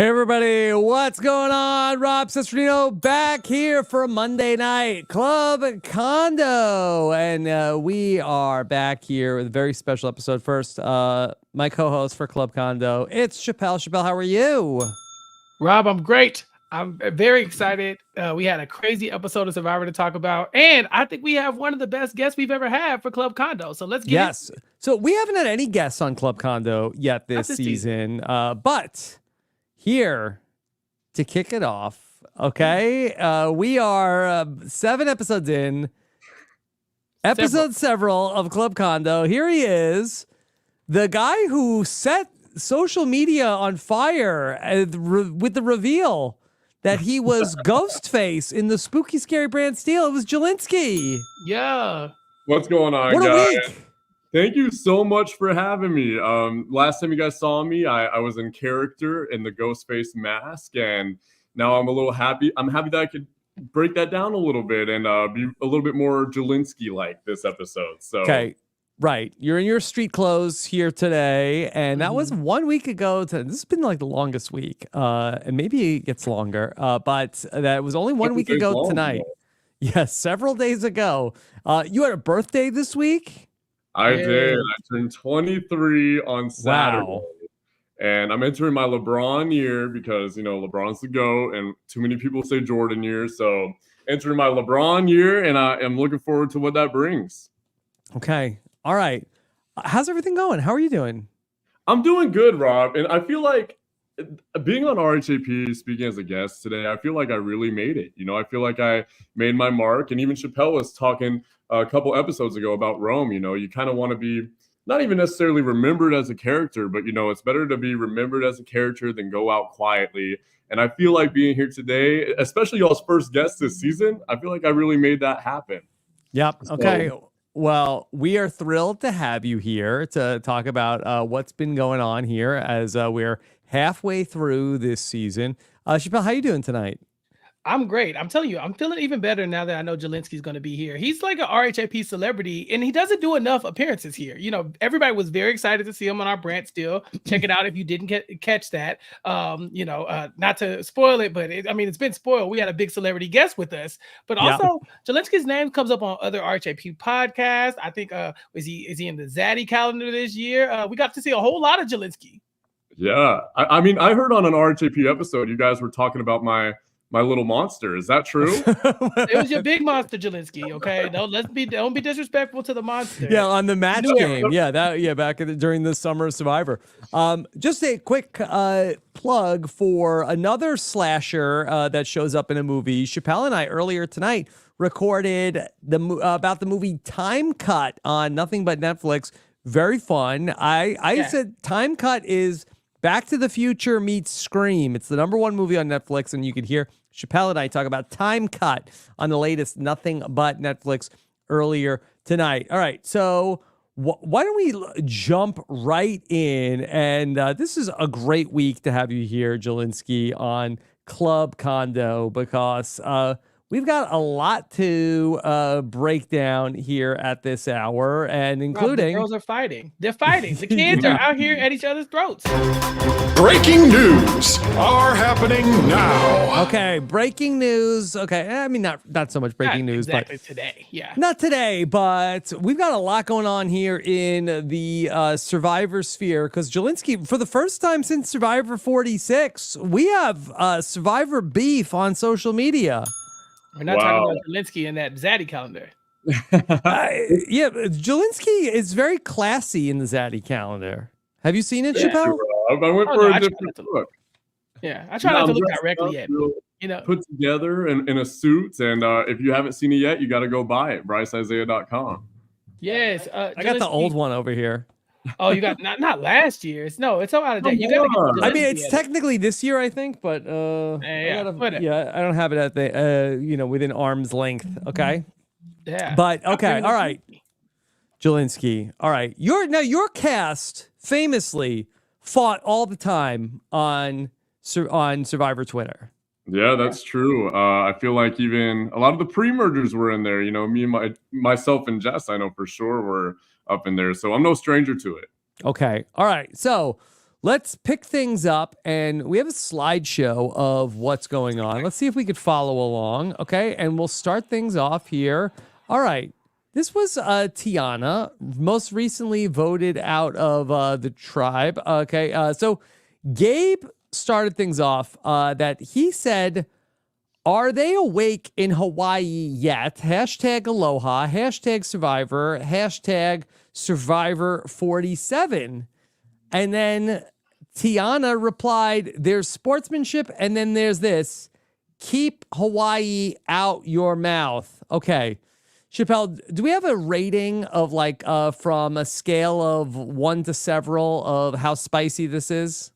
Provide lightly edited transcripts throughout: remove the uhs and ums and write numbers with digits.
Hey everybody, what's going on? Rob Cesternino back here for a Monday night Club Condo. And we are back here with a very special episode. First, my co-host for Club Condo, it's Chappell. Chappell, how are you? Rob, I'm great. I'm very excited. We had a crazy episode of Survivor to talk about. And I think we have one of the best guests we've ever had for Club Condo. So let's get it. So we haven't had any guests on Club Condo yet this season. But here to kick it off, okay, we are 7 episodes in, several of Club Condo. Here he is, the guy who set social media on fire with the reveal that he was Ghostface in the spooky scary brand Steel. It was Jelinsky. Yeah. What's going on, what guys? A week. Thank you so much for having me. Last time you guys saw me, I was in character in the Ghostface mask, and now I'm a little happy. I'm happy that I could break that down a little bit and be a little bit more Jelinsky-like this episode. So okay, right. You're in your street clothes here today, and that was 1 week ago. This has been like the longest week, and maybe it gets longer, but that was only 1 week ago tonight. Yes, several days ago. You had a birthday this week? I did. I turned 23 on Saturday. Wow. And I'm entering my LeBron year because, you know, LeBron's the GOAT and too many people say Jordan year. So entering my LeBron year, and I am looking forward to what that brings. Okay. All right. How's everything going? How are you doing? I'm doing good, Rob. And I feel like being on RHAP, speaking as a guest today, I feel like I really made it. You know, I feel like I made my mark. And even Chappell was talking a couple episodes ago about Rome. You know, you kind of want to be not even necessarily remembered as a character, but, you know, it's better to be remembered as a character than go out quietly. And I feel like being here today, especially y'all's first guest this season, I feel like I really made that happen. Yep. Okay. Well, we are thrilled to have you here to talk about what's been going on here as we're halfway through this season. Chappell, how you doing tonight? I'm great. I'm telling you, I'm feeling even better now that I know Jelinsky's going to be here. He's like an RHAP celebrity, and he doesn't do enough appearances here. You know, everybody was very excited to see him on our brand Still. Check it out if you didn't catch that. You know, not to spoil it, but it's been spoiled. We had a big celebrity guest with us, but also Jelinsky's name comes up on other RHAP podcasts. I think is he in the Zaddy calendar this year? We got to see a whole lot of Jelinsky. Yeah, I mean, I heard on an RHAP episode you guys were talking about my little monster. Is that true? It was your big monster, Jelinsky. Okay, don't be disrespectful to the monster. Yeah, on the match game. Yeah, back during the summer of Survivor. Just a quick plug for another slasher that shows up in a movie. Chappell and I earlier tonight recorded about the movie Time Cut on Nothing But Netflix. Very fun. I said Time Cut is Back to the Future meets Scream. It's the #1 movie on Netflix, and you can hear Chappell and I talk about Time Cut on the latest Nothing But Netflix earlier tonight. All right, so why don't we jump right in? And this is a great week to have you here, Jelinsky, on Club Condo, because we've got a lot to break down here at this hour, and including... Rob, the girls are fighting. They're fighting. The kids are out here at each other's throats. Breaking news are happening now. Okay, breaking news. Okay, I mean, not so much breaking news, exactly but today. Yeah, not today, but we've got a lot going on here in the Survivor sphere, because Jelinsky, for the first time since Survivor 46, we have Survivor beef on social media. We're not talking about Jelinsky in that Zaddy calendar. Yeah, Jelinsky is very classy in the Zaddy calendar. Have you seen it, Chappell? I went for a different look. Yeah, I try not to look directly at it. You know, put together in a suit, and if you haven't seen it yet, you got to go buy it. BryceIsaiah.com. Yes, I got the old one over here. Oh, you got not last year's. No, it's all out of date. You got to get. I mean, it's technically this year, I think, but I don't have it at the within arm's length. Okay. Yeah. But okay, all right. Jelinsky. All right. Your cast famously fought all the time on Survivor Twitter. Yeah, that's true. I feel like even a lot of the pre-mergers were in there. You know, me and myself and Jess, I know for sure, were up in there. So I'm no stranger to it. Okay. All right. So let's pick things up, and we have a slideshow of what's going on. Let's see if we could follow along, okay? And we'll start things off here. All right. This was Tiana, most recently voted out of the tribe. Okay, so Gabe started things off that he said, are they awake in Hawaii yet? Hashtag Aloha, hashtag Survivor, hashtag Survivor 47. And then Tiana replied, there's sportsmanship, and then there's this, keep Hawaii out your mouth. Okay. Chappell, do we have a rating of like from a scale of 1 to several of how spicy this is?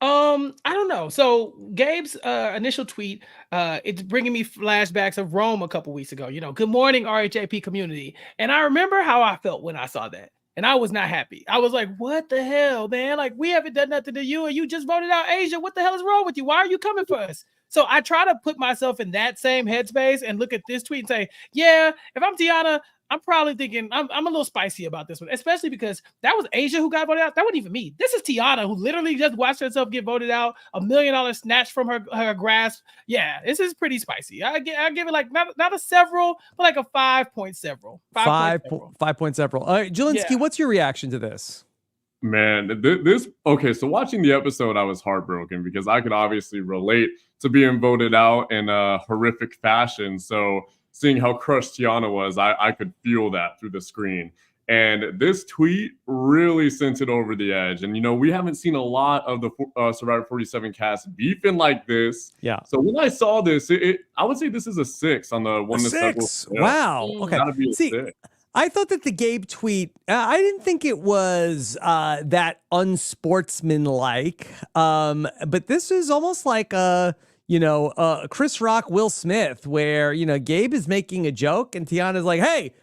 I don't know. So Gabe's initial tweet, it's bringing me flashbacks of Rome a couple weeks ago. Good morning, RHAP community. And I remember how I felt when I saw that. And I was not happy. I was like, what the hell, man? Like, we haven't done nothing to you, and you just voted out Asia. What the hell is wrong with you? Why are you coming for us? So I try to put myself in that same headspace and look at this tweet and say, yeah, if I'm Tiana, I'm probably thinking I'm a little spicy about this one, especially because that was Asia who got voted out. That wasn't even me. This is Tiana, who literally just watched herself get voted out, $1 million snatched from her grasp. Yeah, this is pretty spicy. I give it like not a several, but like a 5 point several. 5 point several. All right, Jelinski, what's your reaction to this? Man, okay, so watching the episode, I was heartbroken because I could obviously relate to being voted out in a horrific fashion. So seeing how crushed Tiana was, I could feel that through the screen. And this tweet really sent it over the edge. And, we haven't seen a lot of the Survivor 47 cast beefing like this. Yeah. So when I saw this, I would say this is a 6 on the 1 to 7. Wow. Okay. Gotta be a 6. I thought that the Gabe tweet, I didn't think it was that unsportsmanlike. But this is almost like Chris Rock, Will Smith, where, Gabe is making a joke and Tiana's like, hey,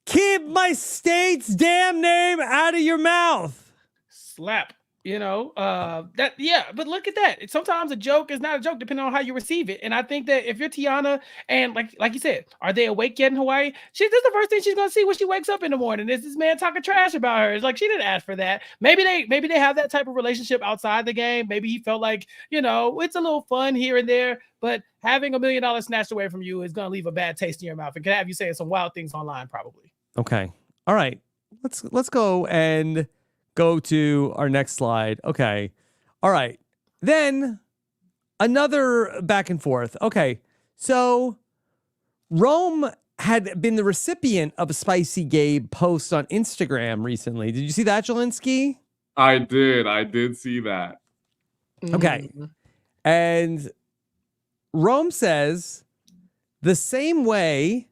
keep my state's damn name out of your mouth. Slap. But look at that. Sometimes a joke is not a joke depending on how you receive it. And I think that if you're Tiana and like you said, are they awake yet in Hawaii? This is the first thing she's gonna see when she wakes up in the morning is this man talking trash about her. It's like she didn't ask for that. Maybe they have that type of relationship outside the game. Maybe he felt like, it's a little fun here and there, but having $1 million snatched away from you is gonna leave a bad taste in your mouth and can have you saying some wild things online, probably. Okay. All right. Let's go and go to our next slide. Okay. All right. Then another back and forth. Okay. So Rome had been the recipient of a Spicy Gabe post on Instagram recently. Did you see that, Jelinski? I did see that. Okay. And Rome says, the same way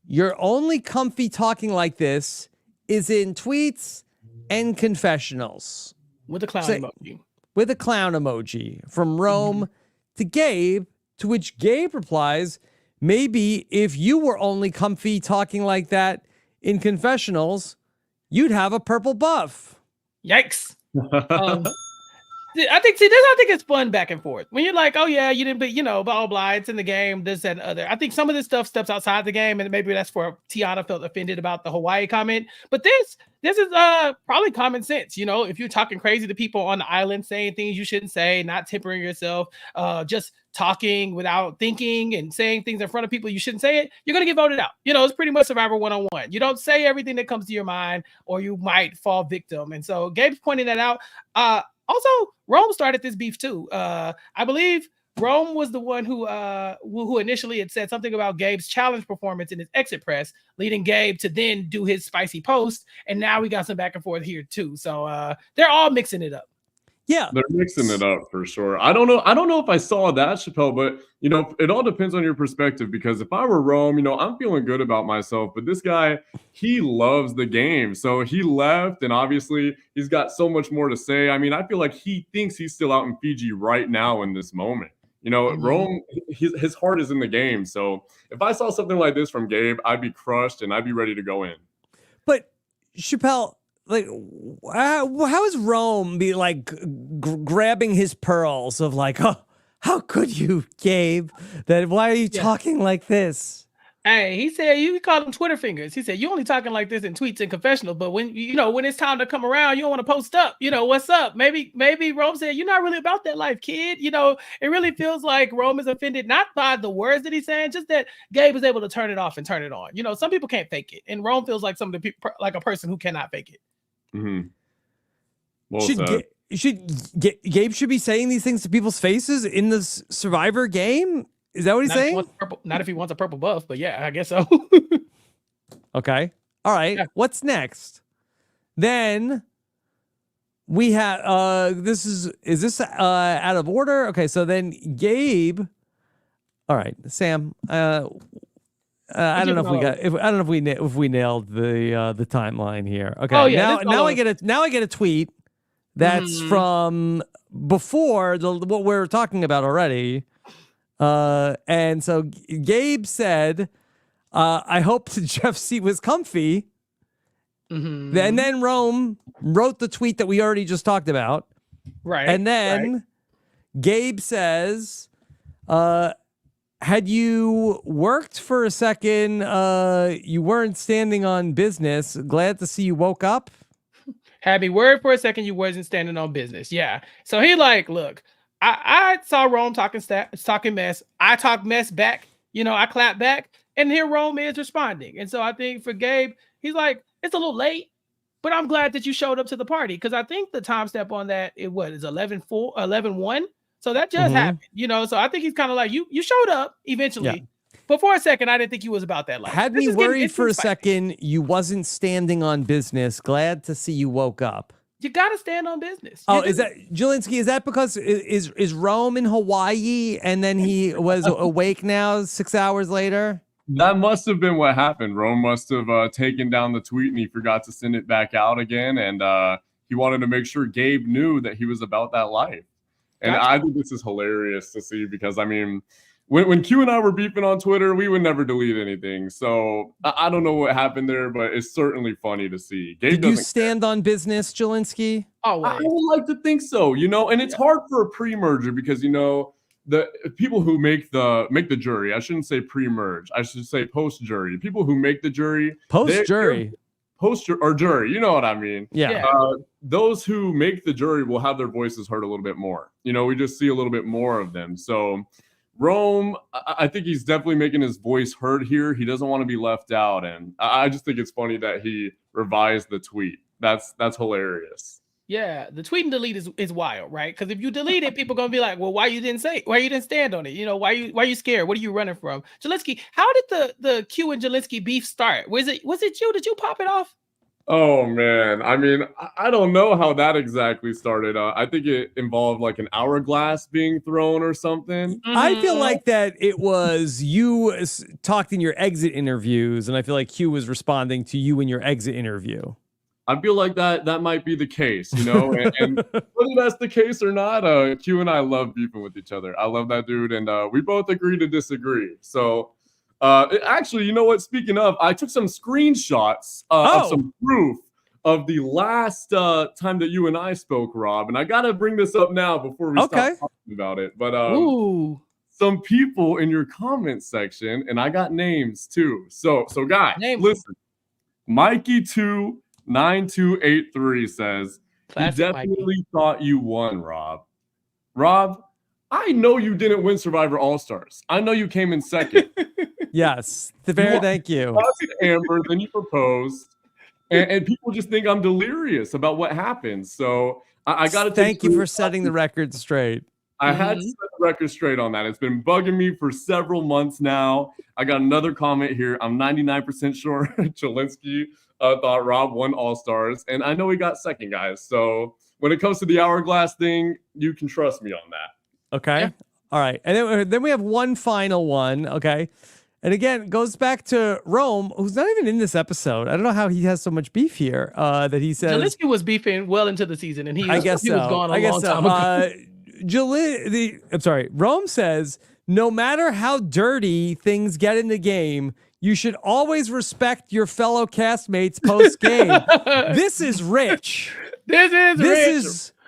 you're only comfy talking like this is in tweets and confessionals. With a clown emoji. With a clown emoji from Rome to Gabe, to which Gabe replies, maybe if you were only comfy talking like that in confessionals, you'd have a purple buff. Yikes. I think it's fun back and forth. When you're like, oh yeah, you didn't, but blah, blah, blah, it's in the game, this, that, and other. I think some of this stuff steps outside the game, and maybe that's where Tiana felt offended about the Hawaii comment. But this is probably common sense. If you're talking crazy to people on the island, saying things you shouldn't say, not tempering yourself, just talking without thinking and saying things in front of people you shouldn't say it, you're gonna get voted out. It's pretty much Survivor 101. You don't say everything that comes to your mind, or you might fall victim. And so Gabe's pointing that out. Also, Rome started this beef too. I believe Rome was the one who initially had said something about Gabe's challenge performance in his exit press, leading Gabe to then do his spicy post. And now we got some back and forth here too. So they're all mixing it up. Yeah, they're mixing it up for sure. I don't know if I saw that, Chappell, but it all depends on your perspective, because if I were Rome, I'm feeling good about myself, but this guy, he loves the game. So he left, and obviously he's got so much more to say. I mean, I feel like he thinks he's still out in Fiji right now in this moment. Rome, his heart is in the game. So if I saw something like this from Gabe, I'd be crushed and I'd be ready to go in. But Chappell, like, how is Rome be like grabbing his pearls of like, oh, how could you, Gabe? Why are you talking like this? Hey, he said you call them Twitter fingers. He said you only talking like this in tweets and confessional, but when when it's time to come around, you don't want to post up. What's up? Maybe Rome said you're not really about that life, kid. It really feels like Rome is offended not by the words that he's saying, just that Gabe is able to turn it off and turn it on. Some people can't fake it, and Rome feels like some of the people like a person who cannot fake it. Mm-hmm. Well Gabe should be saying these things to people's faces in the Survivor game. Is that what he's saying? Not if he wants a purple buff, but yeah, I guess so. Okay. All right. Yeah. What's next? Then we have is this out of order? Okay, so then Gabe. All right, Sam. I don't know if we nailed the timeline here. Okay. Oh, yeah, now I get a tweet that's from before what we're talking about already. And so Gabe said, I hope Jeff's seat was comfy. Mm-hmm. And then Rome wrote the tweet that we already just talked about. Right. And then Gabe says, had you worked for a second, you weren't standing on business. Glad to see you woke up. Had me worried for a second, you wasn't standing on business. Yeah. So he look, I saw Rome talking mess. I talk mess back. I clap back. And here Rome is responding. And so I think for Gabe, he's like, it's a little late, but I'm glad that you showed up to the party. Because I think the time step on that, is 11-1. So that just happened, So I think he's kind of like, you showed up eventually. Yeah. But for a second, I didn't think you was about that life. Had me worried for a second, you wasn't standing on business. Glad to see you woke up. You gotta stand on business. Is that Jelinski? Is that because is Rome in Hawaii and then he was awake now 6 hours later? That must have been what happened. Rome must have taken down the tweet and he forgot to send it back out again. And he wanted to make sure Gabe knew that he was about that life. And gotcha. I think this is hilarious to see because when Q and I were beefing on Twitter, we would never delete anything. So I don't know what happened there, but it's certainly funny to see. Gabe Did you stand on business, Jelinski? Always. I would like to think so, and it's hard for a pre-merger because, the people who make the jury, I shouldn't say pre-merge, I should say post-jury. People who make the jury. Post-jury. Or jury, you know what I mean? Yeah. Those who make the jury will have their voices heard a little bit more. We just see a little bit more of them. So Rome, I think he's definitely making his voice heard here. He doesn't want to be left out, and I just think it's funny that he revised the tweet. That's hilarious. Yeah, the tweet and delete is wild, right? Because if you delete it, people are gonna be like, "Well, why you didn't say? Why you didn't stand on it? Why you scared? What are you running from?" Jelinski, how did the Q and Jelinsky beef start? Was it you? Did you pop it off? Oh man, I don't know how that exactly started. I think it involved like an hourglass being thrown or something. Mm-hmm. I feel like that it was you talked in your exit interviews, and I feel like Q was responding to you in your exit interview. I feel like that might be the case, and whether that's the case or not, Q and I love beefing with each other. I love that dude, and we both agree to disagree. So. Actually, you know what? Speaking of, I took some screenshots of some proof of the last time that you and I spoke, Rob. And I got to bring this up now before we stop talking about it. But some people in your comment section, and I got names too. So guys, listen. Mikey29283 says, he definitely thought you won, Rob. Rob, I know you didn't win Survivor All-Stars. I know you came in second. Yes. Thank you. Amber, then you proposed. And people just think I'm delirious about what happened. So I got to thank you for setting the record straight. I had to set the record straight on that. It's been bugging me for several months now. I got another comment here. I'm 99% sure Jelinski thought Rob won All-Stars. And I know he got second, guys. So when it comes to the hourglass thing, you can trust me on that. Okay. Yeah. All right. And then we have one final one. Okay. And again, it goes back to Rome, who's not even in this episode. I don't know how he has so much beef here that he says. Jelinski was beefing well into the season, and he was gone a long time ago. Rome says, no matter how dirty things get in the game, you should always respect your fellow castmates post-game. This is rich.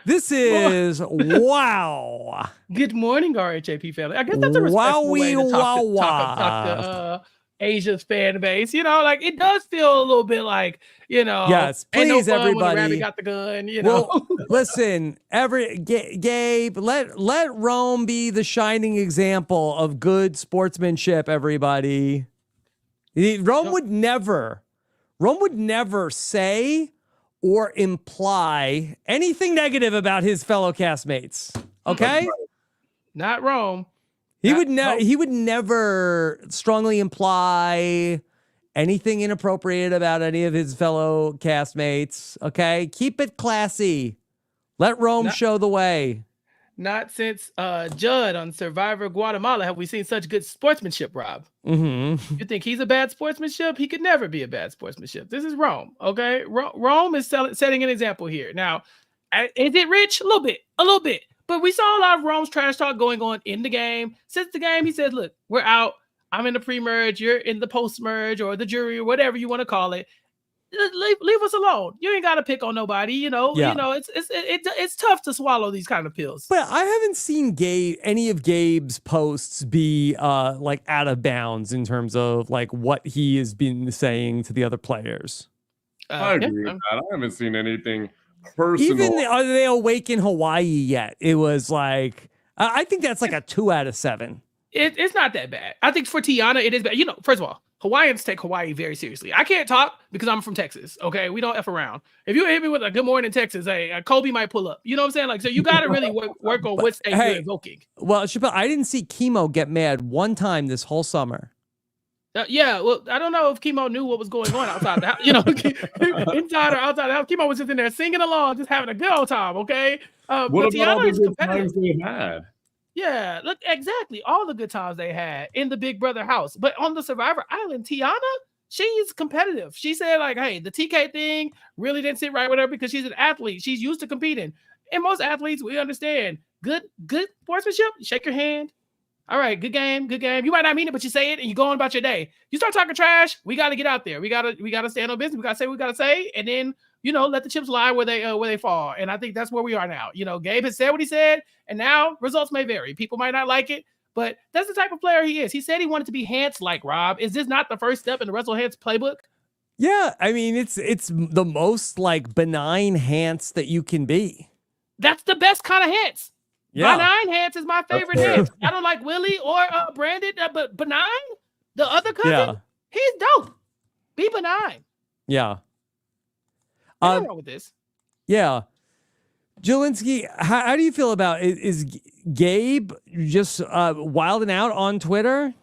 This is wow. Good morning, RHAP family. I guess that's a respectful way to talk to Asia's fan base. You know, like it does feel a little bit like, you know, Yes, ain't no please, fun when the everybody. rabbit got the gun. You know, Well, listen, Gabe, let Rome be the shining example of good sportsmanship. Everybody, Rome would never say or imply anything negative about his fellow castmates. Okay, not Rome. he would never strongly imply anything inappropriate about any of his fellow castmates. Okay, keep it classy. Let Rome show the way. Not since Judd on Survivor Guatemala have we seen such good sportsmanship, Rob. Mm-hmm. You think he's a bad sportsmanship? He could never be a bad sportsmanship. This is Rome, okay? Rome is setting an example here. Now, is it rich? A little bit. But we saw a lot of Rome's trash talk going on in the game. Since the game, he said, look, we're out. I'm in the pre-merge. You're in the post-merge or the jury or whatever you want to call it. Leave us alone. You ain't got to pick on nobody. You know, it's tough to swallow these kind of pills. But I haven't seen any of Gabe's posts be like out of bounds in terms of like what he has been saying to the other players. I agree with that. I haven't seen anything personal. Even Are They Awake in Hawaii yet? It was like, I think that's like a 2 out of 7. It's not that bad. I think for Tiana, it is bad. You know, first of all, Hawaiians take Hawaii very seriously. I can't talk because I'm from Texas. Okay, we don't F around. If you hit me with a good morning Texas, hey, Kobe might pull up. You know what I'm saying? Like, so you got to really work on what state you're invoking. Well, Chappell, I didn't see Chemo get mad one time this whole summer. Yeah, well, I don't know if Chemo knew what was going on outside the house. You know, inside or outside the house, Chemo was just in there singing along, just having a good old time. Okay, what but about Tiana all the is good competitive. times they had? Yeah, look, exactly. All the good times they had in the Big Brother house. But on the Survivor Island, Tiana, she's competitive. She said, like, hey, the TK thing really didn't sit right with her because she's an athlete. She's used to competing. And most athletes, we understand. Good sportsmanship, shake your hand. All right, good game. You might not mean it, but you say it and you go on about your day. You start talking trash, we got to get out there. We got to stand on business. We got to say what we got to say. And then, you know, let the chips lie where they fall. And I think that's where we are now. You know, Gabe has said what he said, and now results may vary. People might not like it, but that's the type of player he is. He said he wanted to be Hans-like, Rob. Is this not the first step in the Russell Hans playbook? Yeah, I mean, it's the most like benign Hans that you can be. That's the best kind of Hans. Yeah. Benign Hans is my favorite Hans. I don't like Willie or Brandon, but benign, the other cousin, he's dope. Be benign. Yeah. Nothing wrong with this. Yeah. Jelinski, how do you feel about it? Is Gabe just wilding out on Twitter?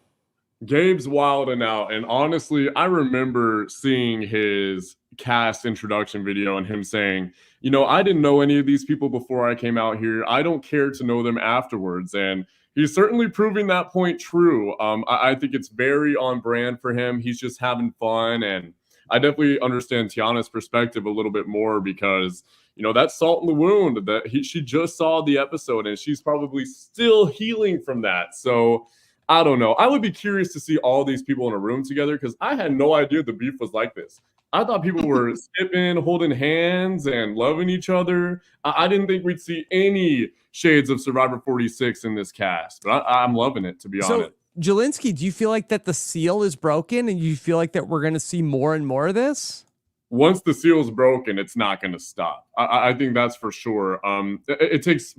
Gabe's wilding out. And honestly, I remember seeing his cast introduction video and him saying, you know, I didn't know any of these people before I came out here. I don't care to know them afterwards. And he's certainly proving that point true. I think it's very on brand for him. He's just having fun. And I definitely understand Tiana's perspective a little bit more because, you know, that's salt in the wound that she just saw the episode and she's probably still healing from that. So I don't know. I would be curious to see all these people in a room together because I had no idea the beef was like this. I thought people were skipping, holding hands, and loving each other. I didn't think we'd see any shades of Survivor 46 in this cast, but I'm loving it, to be honest. Jelinski, do you feel like that the seal is broken and you feel like that we're going to see more and more of this? Once the seal's broken, it's not going to stop. I think that's for sure. It takes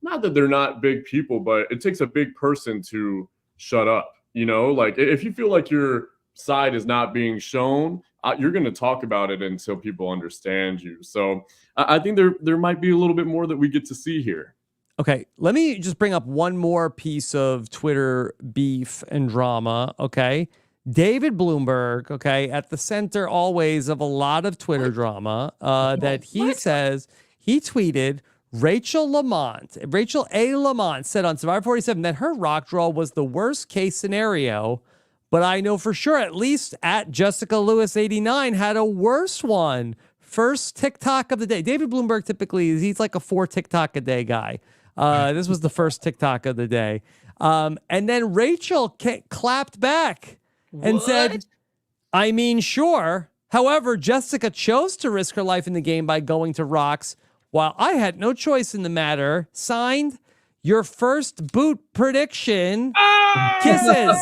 not that they're not big people, but it takes a big person to shut up. You know, like if you feel like your side is not being shown, you're going to talk about it until people understand you. So I think there might be a little bit more that we get to see here. Okay, let me just bring up one more piece of Twitter beef and drama, okay? David Bloomberg, okay, at the center always of a lot of Twitter drama, that he says he tweeted Rachel A. Lamont said on Survivor 47 that her rock draw was the worst case scenario, but I know for sure at least at Jessica Lewis 89 had a worse one. First TikTok of the day. David Bloomberg typically, he's like a 4 TikTok a day guy. This was the first TikTok of the day. And then Rachel clapped back and said, I mean, sure. However, Jessica chose to risk her life in the game by going to rocks while I had no choice in the matter. Signed, your first boot prediction. Kisses.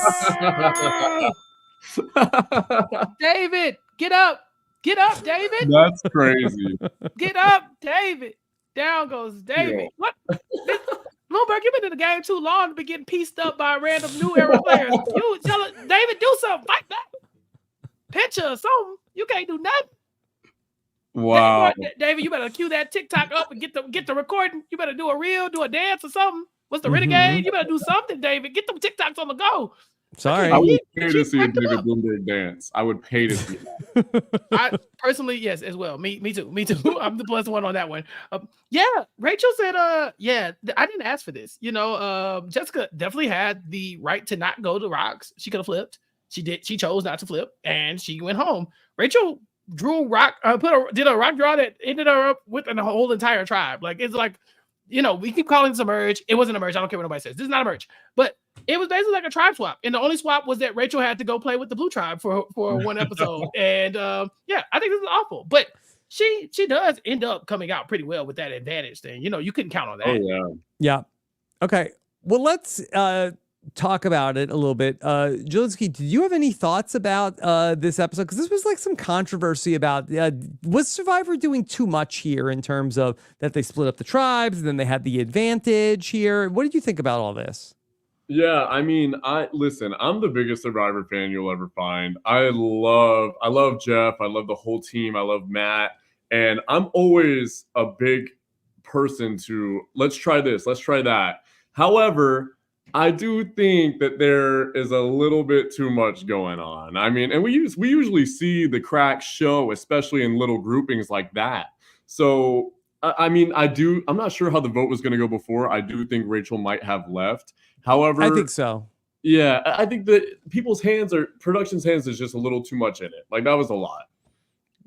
David, get up. Get up, David. That's crazy. Get up, David. Down goes David. Yo. What? Bloomberg, you've been in the game too long to be getting pieced up by random new era players. You tell David, do something. Fight back. Pitcher or something. You can't do nothing. Wow. David, you better cue that TikTok up and get the recording. You better do a reel, do a dance or something. What's the renegade? You better do something, David. Get them TikToks on the go. Sorry. I would pay to see a David Bloomberg dance. I would pay to see that. I personally, yes, as well. Me too. I'm the plus one on that one. Yeah, Rachel said, yeah, I didn't ask for this. Jessica definitely had the right to not go to rocks. She could have flipped. She did. She chose not to flip, and she went home. Rachel drew rock, did a rock draw that ended her up with the whole entire tribe. Like, it's like, we keep calling this a merge. It wasn't a merge. I don't care what nobody says. This is not a merge, but it was basically like a tribe swap. And the only swap was that Rachel had to go play with the blue tribe for one episode. And yeah, I think this is awful, but she does end up coming out pretty well with that advantage thing. You couldn't count on that. Oh yeah. Yeah. Okay. Well, let's talk about it a little bit. Jelinski, did you have any thoughts about this episode? Because this was like some controversy about was Survivor doing too much here in terms of that they split up the tribes and then they had the advantage here. What did you think about all this? Yeah, I mean, listen, I'm the biggest Survivor fan you'll ever find. I love Jeff. I love the whole team. I love Matt. And I'm always a big person to let's try this, let's try that. However, I do think that there is a little bit too much going on. I mean, and we usually see the cracks show, especially in little groupings like that. So, I mean, I'm not sure how the vote was going to go before. I do think Rachel might have left. However, I think so. Yeah, I think that production's hands is just a little too much in it. Like, that was a lot.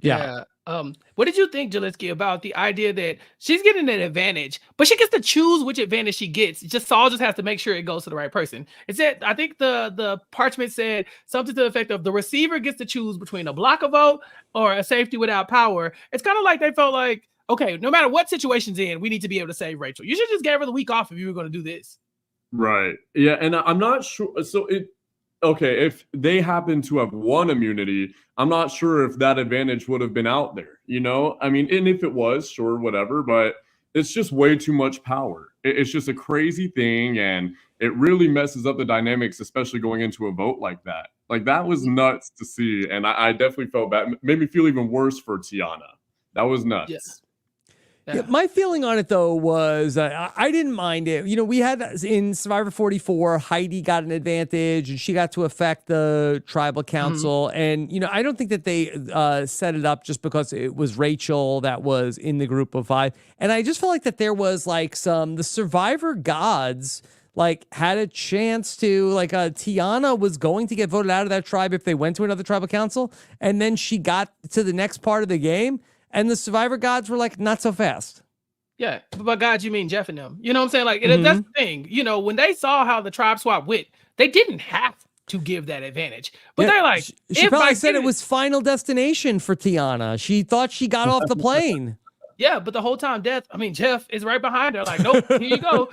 Yeah. What did you think, Jelinsky, about the idea that she's getting an advantage, but she gets to choose which advantage she gets? Saul just has to make sure it goes to the right person. It said, I think the parchment said something to the effect of the receiver gets to choose between a block a vote or a safety without power. It's kind of like they felt like, okay, no matter what situation's in, we need to be able to save Rachel. You should just give her the week off if you were going to do this. Right. Yeah, and I'm not sure. So okay, if they happen to have won immunity, I'm not sure if that advantage would have been out there, I mean, and if it was, sure, whatever, but it's just way too much power. It's just a crazy thing, and it really messes up the dynamics, especially going into a vote like that. Like, that was nuts to see, and I definitely felt bad. Made me feel even worse for Tiana. That was nuts. Yes. Yeah, my feeling on it, though, was I didn't mind it. We had in Survivor 44, Heidi got an advantage and she got to affect the tribal council. And, I don't think that they set it up just because it was Rachel that was in the group of 5. And I just felt like that there was like the Survivor gods had a chance to Tiana was going to get voted out of that tribe if they went to another tribal council. And then she got to the next part of the game. And the Survivor gods were like, not so fast. Yeah, but by God, you mean Jeff and them. You know what I'm saying? Like, that's the thing. When they saw how the tribe swap went, they didn't have to give that advantage. But they're like, she probably said it was Final Destination for Tiana. She thought she got off the plane. Yeah, but the whole time, Jeff is right behind her. Like, nope, here you go.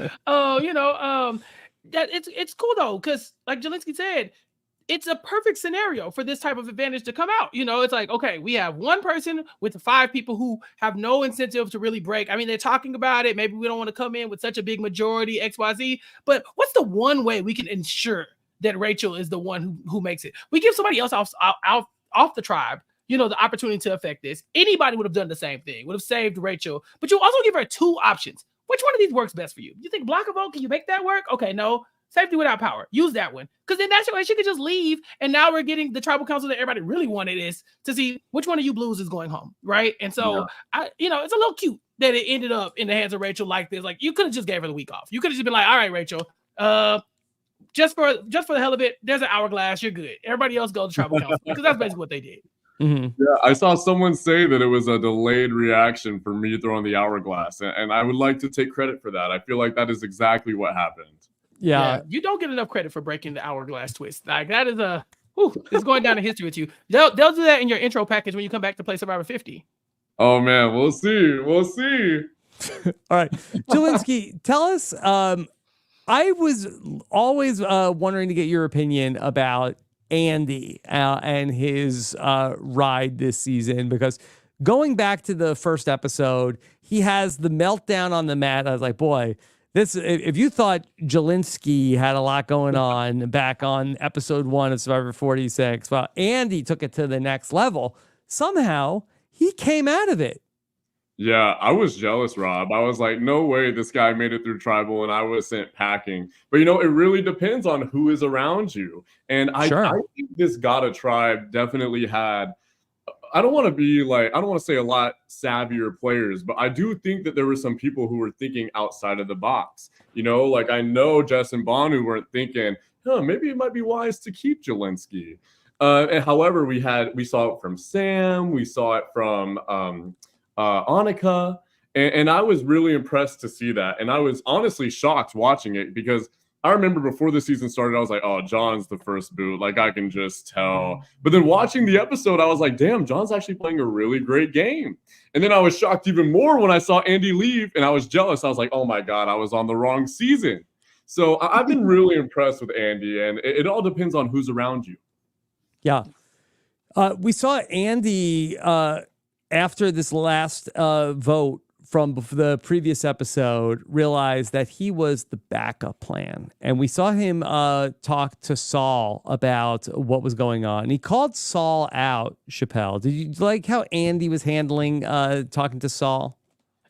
It's cool though, because like Jelinsky said, it's a perfect scenario for this type of advantage to come out. It's like, okay, we have one person with the 5 people who have no incentive to really break. I mean, they're talking about it. Maybe we don't want to come in with such a big majority, XYZ, but what's the one way we can ensure that Rachel is the one who makes it? We give somebody else off the tribe, the opportunity to affect this. Anybody would have done the same thing, would have saved Rachel, but you also give her 2 options. Which one of these works best for you? You think block a vote? Can you make that work? Okay, no. Safety without power. Use that one. Because then that's way she could just leave. And now we're getting the tribal council that everybody really wanted is to see which one of you blues is going home. Right. And so, it's a little cute that it ended up in the hands of Rachel like this. Like, you could have just gave her the week off. You could have just been like, all right, Rachel, just for the hell of it, there's an hourglass. You're good. Everybody else go to tribal council. Because that's basically what they did. Yeah, I saw someone say that it was a delayed reaction for me throwing the hourglass. And I would like to take credit for that. I feel like that is exactly what happened. Yeah. You don't get enough credit for breaking the hourglass twist. Like, that is it's going down in history with you. They'll do that in your intro package when you come back to play Survivor 50. Oh man, we'll see. All right, Jelinsky, tell us. I was always wondering to get your opinion about Andy and his ride this season, because going back to the first episode, he has the meltdown on the mat. I was like, boy, this, if you thought Jelinski had a lot going on back on episode 1 of Survivor 46, well, Andy took it to the next level. Somehow he came out of it. Yeah, I was jealous, Rob. I was like, no way this guy made it through tribal and I was sent packing. But, it really depends on who is around you. And I think this Gata tribe definitely had, I don't want to say a lot savvier players, but I do think that there were some people who were thinking outside of the box. I know Jess and Banu weren't thinking, maybe it might be wise to keep Jelinski. And however, we saw it from Sam, we saw it from Annika, and I was really impressed to see that. And I was honestly shocked watching it, because I remember before the season started, I was like, oh, John's the first boot. Like, I can just tell. But then watching the episode, I was like, damn, John's actually playing a really great game. And then I was shocked even more when I saw Andy leave, and I was jealous. I was like, oh my God, I was on the wrong season. So I've been really impressed with Andy, and it all depends on who's around you. Yeah. We saw Andy after this last vote from the previous episode realize that he was the backup plan. And we saw him talk to Saul about what was going on. And he called Saul out, Chappell. Did you like how Andy was handling talking to Saul?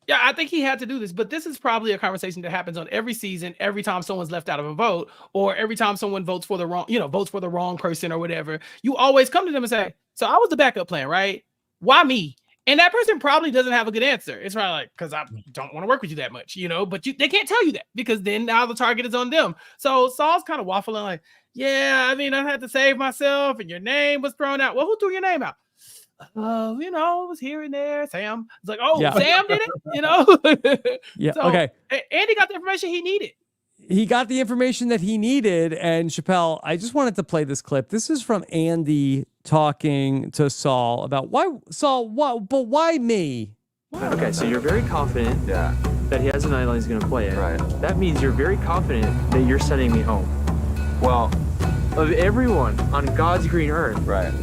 Yeah, I think he had to do this, but this is probably a conversation that happens on every season, every time someone's left out of a vote, or every time someone votes for the wrong person or whatever. You always come to them and say, so I was the backup plan, right? Why me? And that person probably doesn't have a good answer. It's probably like, because I don't want to work with you that much, but they can't tell you that, because then now the target is on them. So Saul's kind of waffling like, yeah, I mean, I had to save myself and your name was thrown out. Well, who threw your name out? It was here and there. Sam. It's like, oh, yeah. Sam did it, Yeah, so, okay. Andy got the information he needed. He got the information that he needed. And Chappell, I just wanted to play this clip. This is from Andy talking to Saul about why me? Okay, so you're very confident that he has an island he's going to play in. Right. That means you're very confident that you're sending me home. Well, of everyone on God's green earth. right.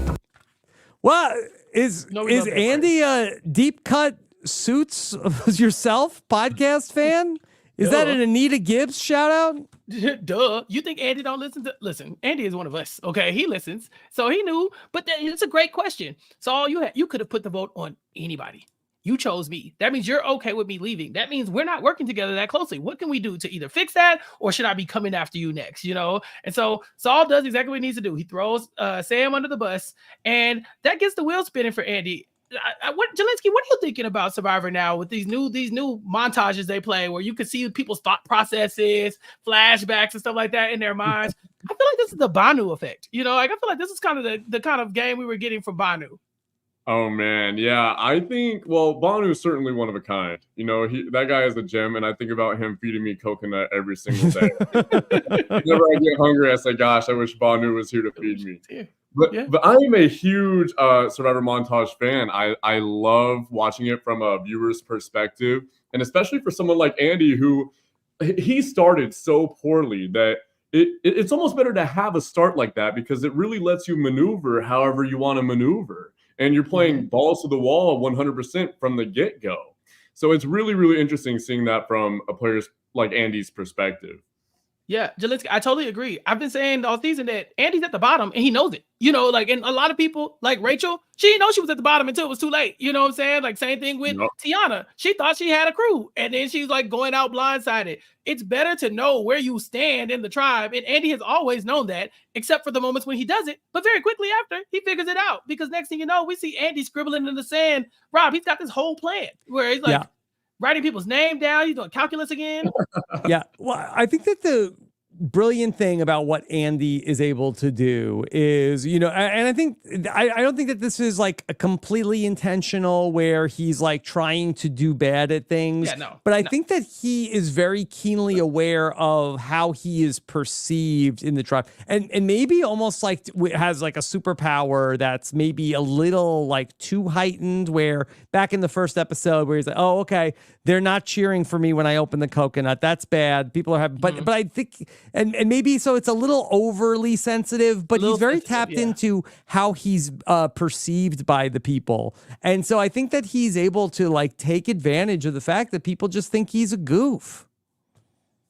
Well, is Andy a Deep Cut Suits yourself podcast fan? Is that an Anita Gibbs shout out? Duh. You think Andy don't listen? Listen, Andy is one of us. Okay, he listens, so he knew. But it's a great question. So all you could have put the vote on anybody. You chose me. That means you're okay with me leaving. That means we're not working together that closely. What can we do to either fix that, or should I be coming after you next? And so Saul does exactly what he needs to do. He throws Sam under the bus, and that gets the wheel spinning for Andy. Jelinski, what are you thinking about Survivor now with these new montages they play, where you can see people's thought processes, flashbacks, and stuff like that in their minds? I feel like this is the Banu effect. I feel like this is kind of the kind of game we were getting from Banu. Oh man, yeah. I think Banu is certainly one of a kind. That guy is a gem, and I think about him feeding me coconut every single day. Whenever I get hungry, I say, "Gosh, I wish Banu was here to feed me." Yeah. But I am a huge Survivor montage fan. I love watching it from a viewer's perspective, and especially for someone like Andy, who he started so poorly that it's almost better to have a start like that, because it really lets you maneuver however you want to maneuver. And you're playing balls to the wall 100% from the get-go. So it's really, really interesting seeing that from a player's like Andy's perspective. Yeah, Jelinski, I totally agree. I've been saying all season that Andy's at the bottom and he knows it. And a lot of people, like Rachel, she didn't know she was at the bottom until it was too late. You know what I'm saying? Like, same thing with Tiana. She thought she had a crew, and then she's like going out blindsided. It's better to know where you stand in the tribe. And Andy has always known that, except for the moments when he does it. But very quickly after, he figures it out, because next thing you know, we see Andy scribbling in the sand. Rob, he's got this whole plan where he's like writing people's name down. He's doing calculus again. Yeah. Well, I think that the brilliant thing about what Andy is able to do is, and I think I don't think that this is like a completely intentional where he's like trying to do bad at things. Yeah, no. But I think that he is very keenly aware of how he is perceived in the tribe, and maybe almost like has like a superpower that's maybe a little like too heightened, where back in the first episode where he's like, oh, okay, they're not cheering for me when I open the coconut. That's bad. People are having, but I think and maybe so it's a little overly sensitive, but he's very tapped into how he's perceived by the people. And so I think that he's able to like take advantage of the fact that people just think he's a goof.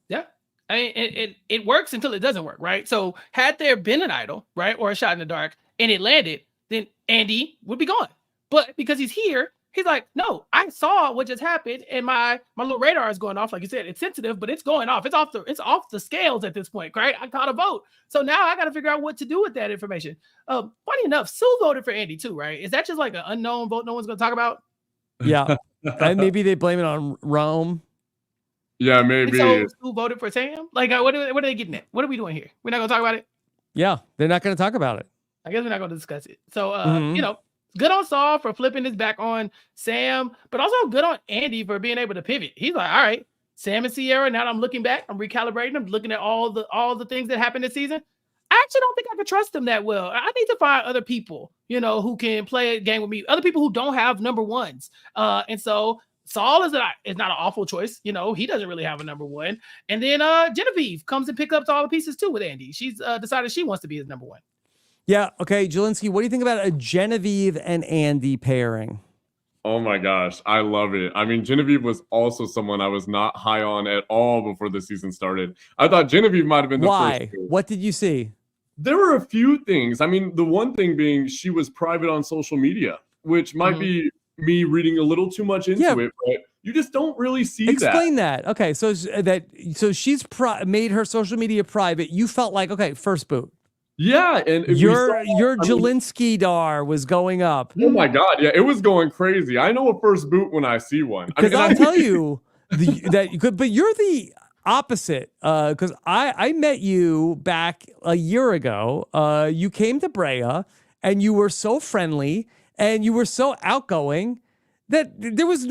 Yeah. I mean, it works until it doesn't work, right? So had there been an idol, right, or a shot in the dark, and it landed, then Andy would be gone. But because he's here, he's like, no, I saw what just happened, and my little radar is going off. Like you said, it's sensitive, but it's going off. It's off the scales at this point, right? I caught a vote, so now I got to figure out what to do with that information. Funny enough, Sue voted for Andy too, right? Is that just like an unknown vote no one's going to talk about? Yeah, and maybe they blame it on Rome. Yeah, maybe. And so Sue voted for Sam. Like, what are they getting at? What are we doing here? We're not going to talk about it. Yeah, they're not going to talk about it. I guess we're not going to discuss it. So, good on Saul for flipping his back on Sam, but also good on Andy for being able to pivot. He's like, all right, Sam and Sierra. Now that I'm looking back, I'm recalibrating. I'm looking at all the things that happened this season. I actually don't think I could trust them that well. I need to find other people, who can play a game with me. Other people who don't have number ones. And so Saul is not an awful choice. He doesn't really have a number one. And then Genevieve comes and picks up all the pieces too with Andy. She's decided she wants to be his number one. Yeah. Okay. Jelinski, what do you think about a Genevieve and Andy pairing? Oh my gosh, I love it. I mean, Genevieve was also someone I was not high on at all before the season started. I thought Genevieve might have been the Why? first. What did you see? There were a few things. I mean, the one thing being she was private on social media, which might be me reading a little too much into it, but you just don't really see Explain that. Okay, so she's made her social media private. You felt like, okay, first boot. Yeah, and your Jelinski dar was going up. Oh my God, yeah, it was going crazy. I know a first boot when I see one. Because I'll tell you that you could, but you're the opposite. Because I met you back a year ago. You came to Brea, and you were so friendly, and you were so outgoing that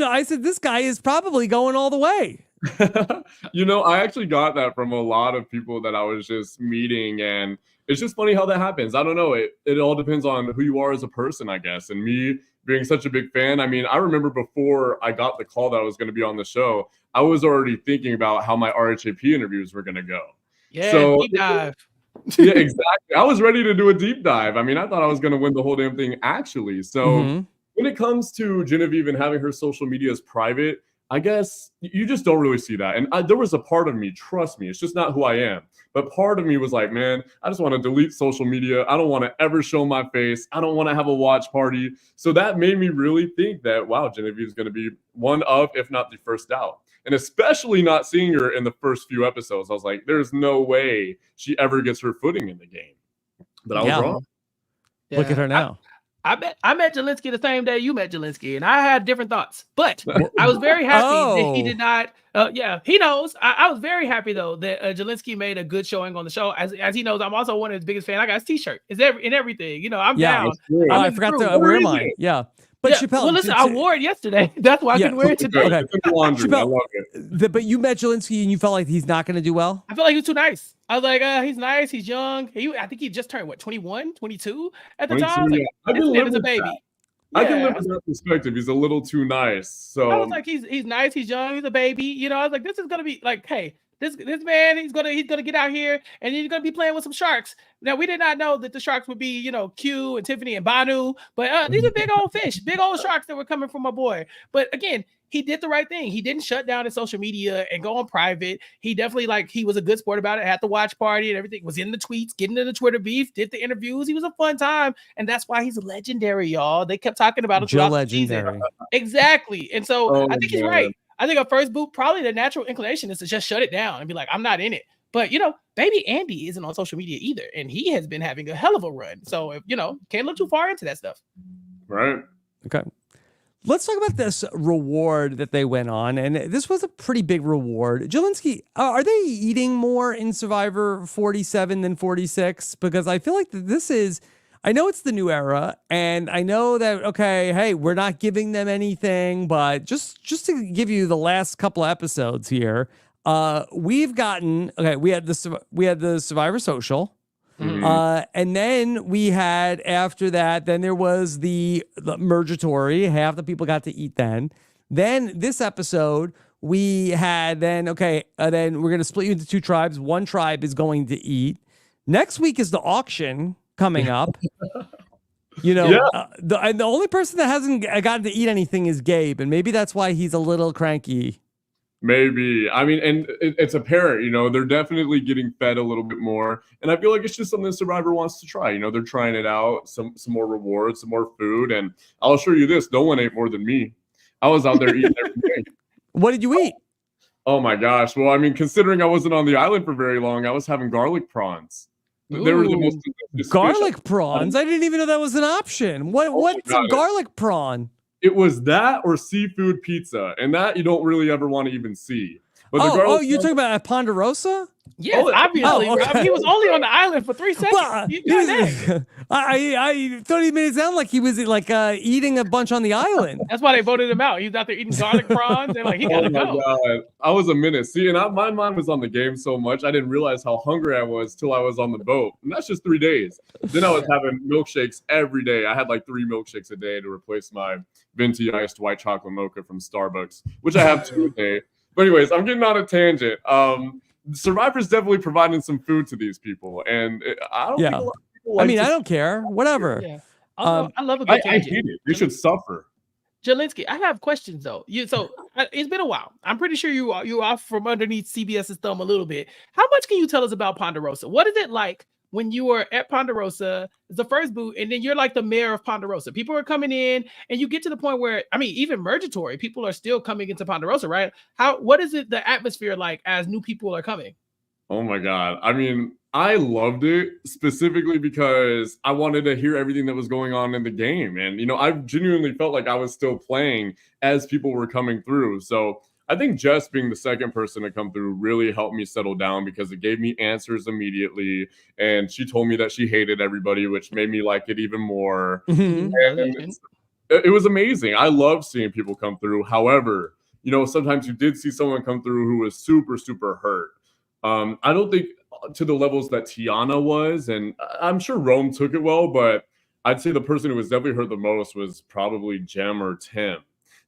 I said, this guy is probably going all the way. I actually got that from a lot of people that I was just meeting, and it's just funny how that happens. I don't know. It all depends on who you are as a person, I guess. And me being such a big fan, I mean, I remember before I got the call that I was going to be on the show, I was already thinking about how my RHAP interviews were going to go. Yeah, so, deep dive. Yeah, exactly. I was ready to do a deep dive. I mean, I thought I was going to win the whole damn thing, actually. So when it comes to Genevieve and having her social medias private, I guess you just don't really see that. And there was a part of me, trust me, it's just not who I am. But part of me was like, man, I just want to delete social media. I don't want to ever show my face. I don't want to have a watch party. So that made me really think that, wow, Genevieve is going to be one of, if not the first out. And especially not seeing her in the first few episodes, I was like, there's no way she ever gets her footing in the game. But I was wrong. Yeah. Look at her now. I met Jelinski the same day you met Jelinski, and I had different thoughts. But I was very happy that he did not. He knows. I was very happy though that Jelinski made a good showing on the show. As he knows, I'm also one of his biggest fans. I got his T-shirt. It's everything. I'm down. I forgot to. Where am I? Yeah. But Chappell, well, listen, I wore it yesterday. That's why I couldn't wear it today. Okay. Chappell, I love it. But you met Jelinski and you felt like he's not going to do well? I felt like he was too nice. I was like, he's nice. He's young. I think he just turned, 21, 22 at the time? Yeah. Like, this man is a baby. I can live with that perspective. He's a little too nice. So I was like, he's nice. He's young. He's a baby. I was like, this is going to be like, hey, this man, he's gonna get out here and he's gonna be playing with some sharks. Now we did not know that the sharks would be, Q and Tiffany and Banu, but these are big old fish, big old sharks that were coming from my boy. But again, he did the right thing. He didn't shut down his social media and go on private. He definitely he was a good sport about it. Had the watch party and everything. Was in the tweets, getting into the Twitter beef, did the interviews. He was a fun time, and that's why he's legendary, y'all. They kept talking about it throughout the season. Exactly, and so I think he's right. I think a first boot, probably the natural inclination is to just shut it down and be like, I'm not in it. But, baby Andy isn't on social media either. And he has been having a hell of a run. So, if, can't look too far into that stuff. Right. Okay. Let's talk about this reward that they went on. And this was a pretty big reward. Jelinski, are they eating more in Survivor 47 than 46? Because I feel like this is... I know it's the new era, and I know that, okay, hey, we're not giving them anything, but just to give you the last couple of episodes here, we've gotten, okay, we had the Survivor Social, and then we had, after that, then there was the Mergatory, half the people got to eat then. Then this episode, we had then then we're gonna split you into 2 tribes. One tribe is going to eat. Next week is the auction coming up. The only person that hasn't gotten to eat anything is Gabe, and maybe that's why he's a little cranky. Maybe. I mean, and it's apparent, they're definitely getting fed a little bit more. And I feel like it's just something Survivor wants to try. They're trying it out, some more rewards, some more food. And I'll assure you this, no one ate more than me. I was out there eating every day. What did you eat? Oh my gosh. Well, I mean, considering I wasn't on the island for very long, I was having garlic prawns. Ooh. They were the most delicious Garlic fish. prawns? I didn't even know that was an option. What's a garlic prawn? It was that or seafood pizza, and that you don't really ever want to even see. But you're talking about at Ponderosa? Yes, obviously. Okay. He was only on the island for 3 seconds. Well, I thought he made it sound like he was like eating a bunch on the island. That's why they voted him out. He was out there eating garlic prawns. They're like, he gotta go. God. I was a minute. See, and my mind was on the game so much, I didn't realize how hungry I was till I was on the boat. And that's just 3 days. Then I was having milkshakes every day. I had like 3 milkshakes a day to replace my venti iced white chocolate mocha from Starbucks, which I have 2 a day. But anyways, I'm getting on a tangent. Survivor's definitely providing some food to these people, and I don't think a lot of people like I don't care. Whatever. Yeah. I love a good I hate it. They should suffer. Jelinski, I have questions though. It's been a while. I'm pretty sure you off from underneath CBS's thumb a little bit. How much can you tell us about Ponderosa? What is it like when you were at Ponderosa, the first boot, and then you're like the mayor of Ponderosa? People are coming in, and you get to the point where, I mean, even Mergatory, people are still coming into Ponderosa, right? What is it, the atmosphere like as new people are coming? Oh my God. I mean, I loved it specifically because I wanted to hear everything that was going on in the game. And, I genuinely felt like I was still playing as people were coming through. So I think Jess being the second person to come through really helped me settle down because it gave me answers immediately. And she told me that she hated everybody, which made me like it even more. And it was amazing. I love seeing people come through. However, sometimes you did see someone come through who was super, super hurt. I don't think to the levels that Tiana was, and I'm sure Rome took it well, but I'd say the person who was definitely hurt the most was probably Jem or Tim.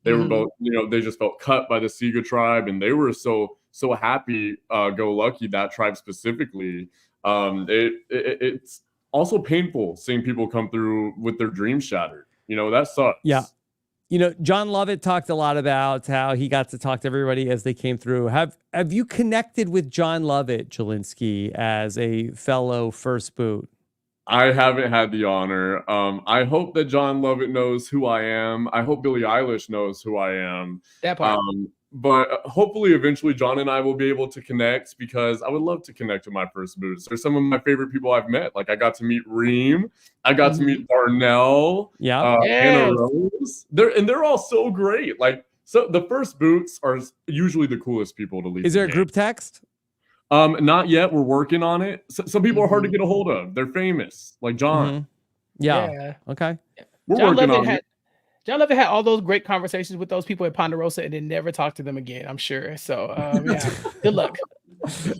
They were both, they just felt cut by the Siga tribe, and they were so happy, go lucky, that tribe specifically. It's also painful seeing people come through with their dreams shattered. That sucks. Yeah. John Lovett talked a lot about how he got to talk to everybody as they came through. Have you connected with John Lovett, Jelinsky, as a fellow first boot? I haven't had the honor. I hope that John Lovett knows who I am. I hope Billie Eilish knows who I am. That part. But hopefully eventually John and I will be able to connect because I would love to connect with my first boots. They're some of my favorite people I've met. Like I got to meet Reem. I got to meet Darnell. Yeah. Anna Rose. They're all so great. Like, so the first boots are usually the coolest people to lead. Is there a group text? Not yet. We're working on it. Some people are hard to get a hold of. They're famous, like John. Yeah. Okay. We're working on it. John Lovett had all those great conversations with those people at Ponderosa and then never talked to them again, I'm sure. So, good luck.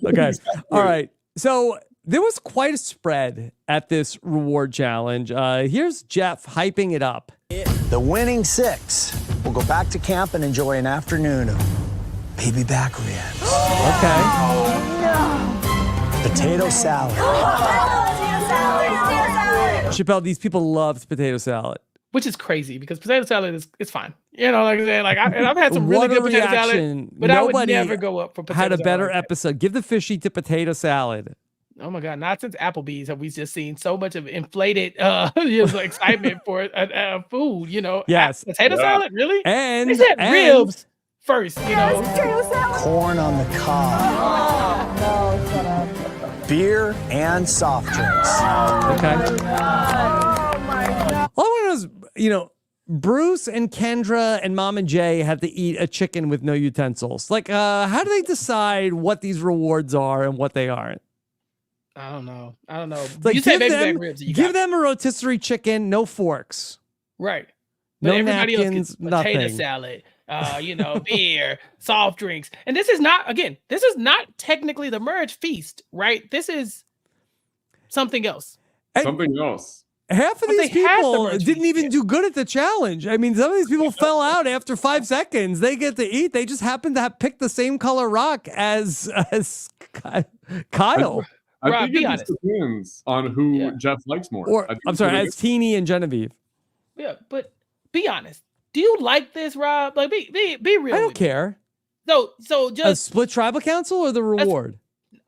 Okay. All right. So there was quite a spread at this reward challenge. Here's Jeff hyping it up. The winning 6 will go back to camp and enjoy an afternoon of baby back ribs. Okay. Potato salad. Chappell, these people loved potato salad. Which is crazy because potato salad is fine. Like I said, I've had some really good potato salad, but I would never go up for potato salad. Had a better episode. Give the fishy to potato salad. Oh my God! Not since Applebee's have we just seen so much of inflated excitement for food. Yes, potato salad, really? And they said ribs first. Corn on the cob. Oh, no, shut up. Beer and soft drinks. Okay. Oh my God. All I want to know is, Bruce and Kendra and Mom and Jay had to eat a chicken with no utensils. Like, how do they decide what these rewards are and what they aren't? I don't know. Like, you say baby back ribs. Give them a rotisserie chicken, no forks. Right. But No everybody napkins, else gets potato nothing. salad, beer, soft drinks. And this is not technically the merge feast, right? This is something else. Something else. half of But these they had the people merch didn't fees, even yeah. do good at the challenge. I mean, some of these people fell out after 5 seconds. They get to eat. They just happened to have picked the same color rock as Kyle. I Rob, think be it honest. just depends on who Yeah. Jeff likes more. Or I think I'm that's sorry, what it as is. Teeny and Genevieve. Yeah, but be honest. Do you like this, Rob? Like, be real. I don't with me. care. So A just split tribal council or the reward?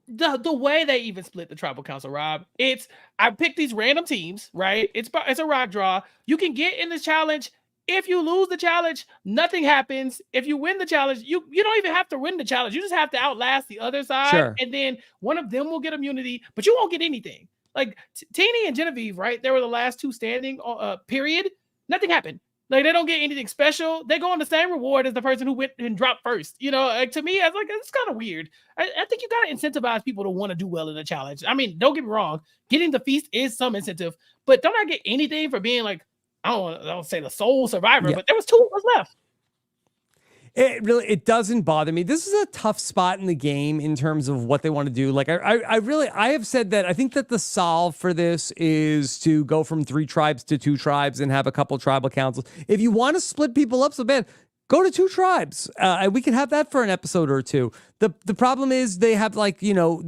the way they even split the tribal council, Rob. It's I picked these random teams, right? It's a rock draw. You can get in the challenge. If you lose the challenge, nothing happens. If you win the challenge, you don't even have to win the challenge. You just have to outlast the other side, Sure. and then one of them will get immunity, but you won't get anything. Like Teeny and Genevieve, right? They were the last two standing. Period. Nothing happened. Like they don't get anything special. They go on the same reward as the person who went and dropped first. You know, like to me, I was like, it's kind of weird. I think you gotta incentivize people to want to do well in the challenge. I mean, don't get me wrong, getting the feast is some incentive, but don't I get anything for being like, I don't say the sole survivor, but there was 2 of us left. It doesn't bother me. This is a tough spot in the game in terms of what they want to do. Like I have said that I think that the solve for this is to go from 3 tribes to 2 tribes and have a couple tribal councils. If you want to split people up so bad, go to 2 tribes. We can have that for an episode or 2. The problem is they have like, you know,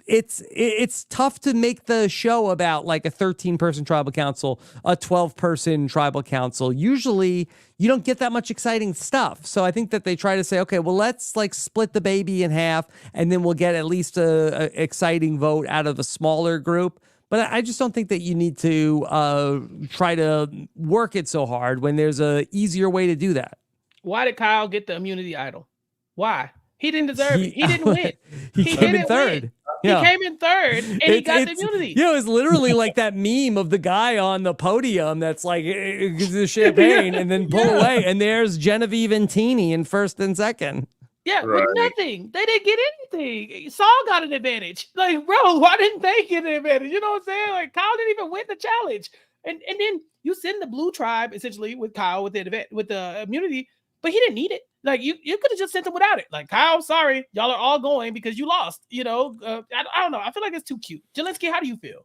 it's tough to make the show about like a 13-person tribal council, a 12-person tribal council. Usually you don't get that much exciting stuff. So I think that they try to say, okay, well, let's like split the baby in half and then we'll get at least a exciting vote out of a smaller group. But I just don't think that you need to try to work it so hard when there's a easier way to do that. Why did Kyle get the immunity idol? Why? He didn't deserve it. He didn't win. He came in third. Yeah. He came in third and he got the immunity. You know, it's literally like that meme of the guy on the podium that's like, gives the champagne and then pull away. And there's Genevieve and Teeny in first and second. Yeah, Right. with nothing. They didn't get anything. Saul got an advantage. Like, bro, why didn't they get an advantage? You know what I'm saying? Like, Kyle didn't even win the challenge. And then you send the blue tribe essentially with Kyle with the immunity, but he didn't need it. Like you could have just sent him without it. Like, Kyle, sorry, y'all are all going because you lost. You know, I don't know. I feel like it's too cute. Jelinski, how do you feel?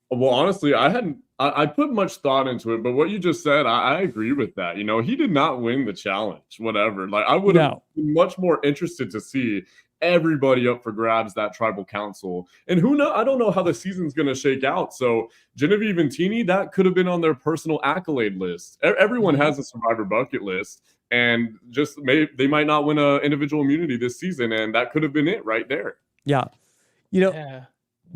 Well, honestly, I put much thought into it, but what you just said, I agree with that. You know, he did not win the challenge, whatever. Like, I would have been much more interested to see everybody up for grabs that tribal council. And who knows? I don't know how the season's going to shake out. So Genevieve and Teeny, that could have been on their personal accolade list. Everyone has a Survivor bucket list, and just they might not win an individual immunity this season, and that could have been it right there. Yeah. You know,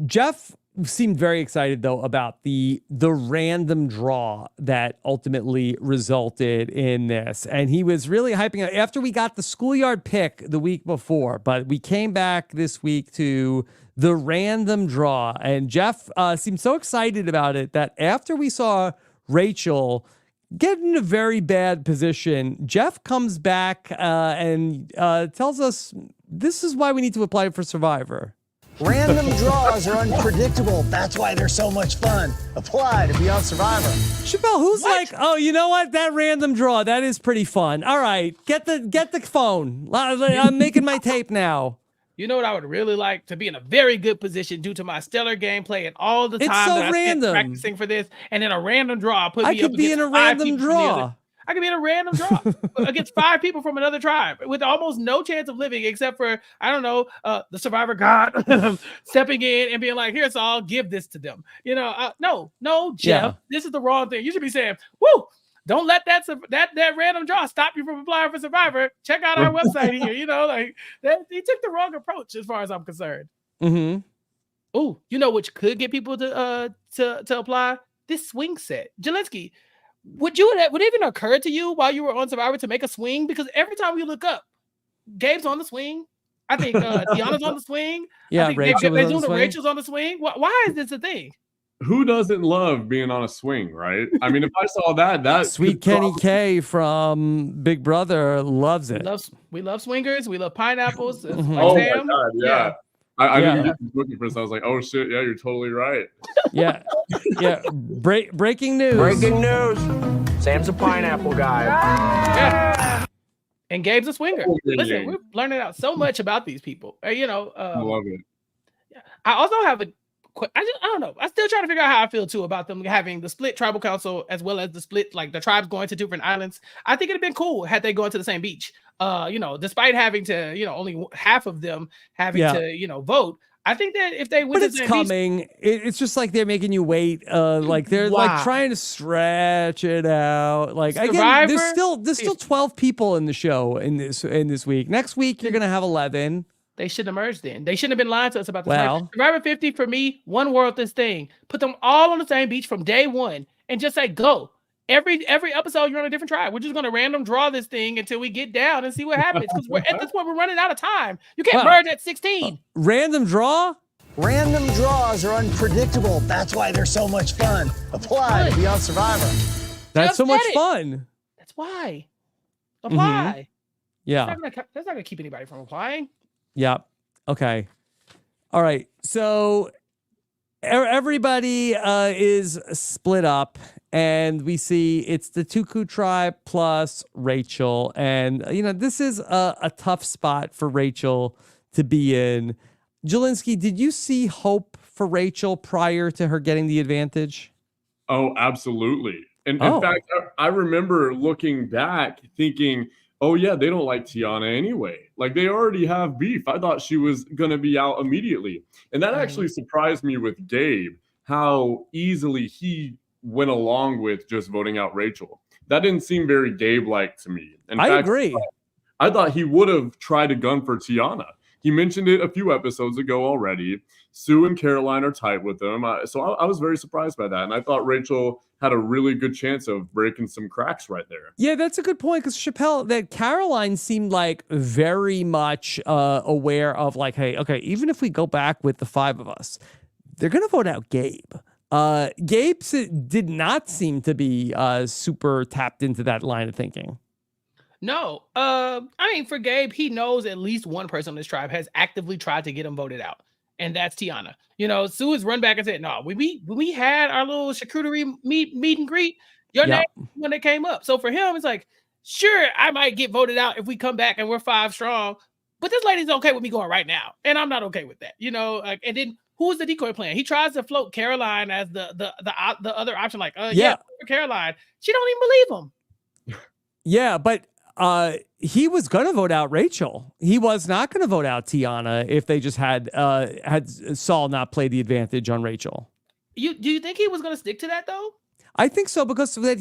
Jeff seemed very excited though about the random draw that ultimately resulted in this, and he was really hyping it after we got the schoolyard pick the week before, but we came back this week to the random draw, and Jeff seemed so excited about it that after we saw Rachel get in a very bad position, Jeff comes back and tells us this is why we need to apply for Survivor. Random draws are unpredictable. That's why they're so much fun. Apply to be on Survivor. Chappell, who's like, oh, you know what? That random draw, that is pretty fun. All right, get the phone. I'm making my tape now. You know what I would really like? To be in a very good position due to my stellar gameplay and all the time so that I spent random. practicing for this, and then a random draw put I me could up be in against a 5 random people from the draw. other- I could be in a random draw against 5 people from another tribe with almost no chance of living, except for, I don't know, the Survivor God stepping in and being like, "Here's all, give this to them." You know, no, Jeff, this is the wrong thing. You should be saying, "Woo, don't let that random draw stop you from applying for Survivor. Check out our website here." You know, like he took the wrong approach as far as I'm concerned. Mm-hmm. Oh, you know which could get people to apply? This swing set. Jelinski, would it even occur to you while you were on Survivor to make a swing? Because every time we look up, Gabe's on the swing. I think Deanna's on the swing. Yeah, I think Rachel's on the swing. Why is this a thing? Who doesn't love being on a swing, right? I mean, if I saw that Sweet Kenny K from Big Brother loves it. We love swingers. We love pineapples. Mhm. Oh my God, yeah. I didn't get looking for this. I was like, oh shit, yeah, you're totally right. Yeah. Breaking news. Breaking news. Sam's a pineapple guy. Yeah. And Gabe's a swinger. Oh, yeah, Listen, yeah. we're learning out so much about these people. I love it. I also have a I don't know. I'm still trying to figure out how I feel too about them having the split tribal council as well as the split, like the tribes going to different islands. I think it'd have been cool had they gone to the same beach. Despite having to, only half of them having to, vote. I think that if they went but to the it's same coming. It's just like they're making you wait. Like they're like trying to stretch it out. Like again, there's still 12 people in the show in this week. Next week you're gonna have 11. They shouldn't have merged then. They shouldn't have been lying to us about this. Well, Survivor 50 for me, one world this thing. Put them all on the same beach from day one and just say go. Every episode you're on a different tribe. We're just gonna random draw this thing until we get down and see what happens. Because at this point we're running out of time. You can't merge at 16. Random draw? Random draws are unpredictable. That's why they're so much fun. Apply to be on Survivor. That's so much fun. That's why. Apply. Yeah. That's not gonna keep anybody from applying. Yeah. Okay. All right. So everybody is split up, and we see it's the Tuku tribe plus Rachel. And, this is a tough spot for Rachel to be in. Jelinski, did you see hope for Rachel prior to her getting the advantage? Oh, absolutely. And in fact, I remember looking back thinking, oh, yeah, they don't like Tiana anyway. Like, they already have beef. I thought she was going to be out immediately. And that actually surprised me with Gabe, how easily he went along with just voting out Rachel. That didn't seem very Gabe-like to me. In fact, agree. I thought he would have tried a gun for Tiana. He mentioned it a few episodes ago already. Sue and Caroline are tight with him. So I was very surprised by that. And I thought Rachel had a really good chance of breaking some cracks right there. Yeah, that's a good point. Because Chappell, that Caroline seemed like very much aware of like, hey, okay, even if we go back with the 5 of us, they're going to vote out Gabe. Gabe did not seem to be super tapped into that line of thinking. No, for Gabe, he knows at least one person on this tribe has actively tried to get him voted out, and that's Tiana. Sue has run back and said, "No, when we had our little charcuterie meet and greet, your name was when it came up." So for him, it's like, sure, I might get voted out if we come back and we're 5 strong, but this lady's okay with me going right now, and I'm not okay with that. And then who's the decoy plan? He tries to float Caroline as the other option, like, for Caroline, she don't even believe him. Yeah, but. He was going to vote out Rachel. He was not going to vote out Tiana if they just had Saul not play the advantage on Rachel. Do you think he was going to stick to that though? I think so, because that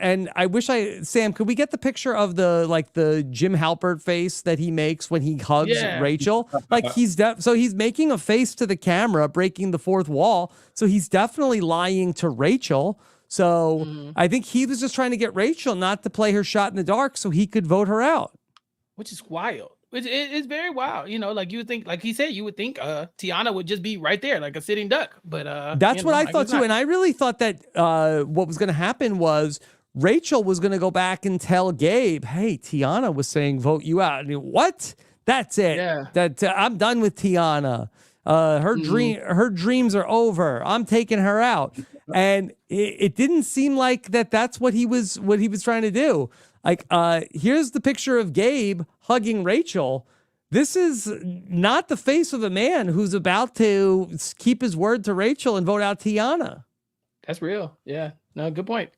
and I wish Sam, could we get the picture of the Jim Halpert face that he makes when he hugs Rachel? Like so he's making a face to the camera, breaking the fourth wall. So he's definitely lying to Rachel. So I think he was just trying to get Rachel not to play her shot in the dark so he could vote her out. Which is wild. It's very wild. Like you would think, like he said, you would think Tiana would just be right there, like a sitting duck. But that's what I thought too. And I really thought that what was going to happen was Rachel was going to go back and tell Gabe, hey, Tiana was saying vote you out. And what? That's it. Yeah. That I'm done with Tiana. Her dreams are over. I'm taking her out. And it didn't seem like that's what he was trying to do. Like, here's the picture of Gabe hugging Rachel. This is not the face of a man who's about to keep his word to Rachel and vote out Tiana. That's real. Yeah. No, good point.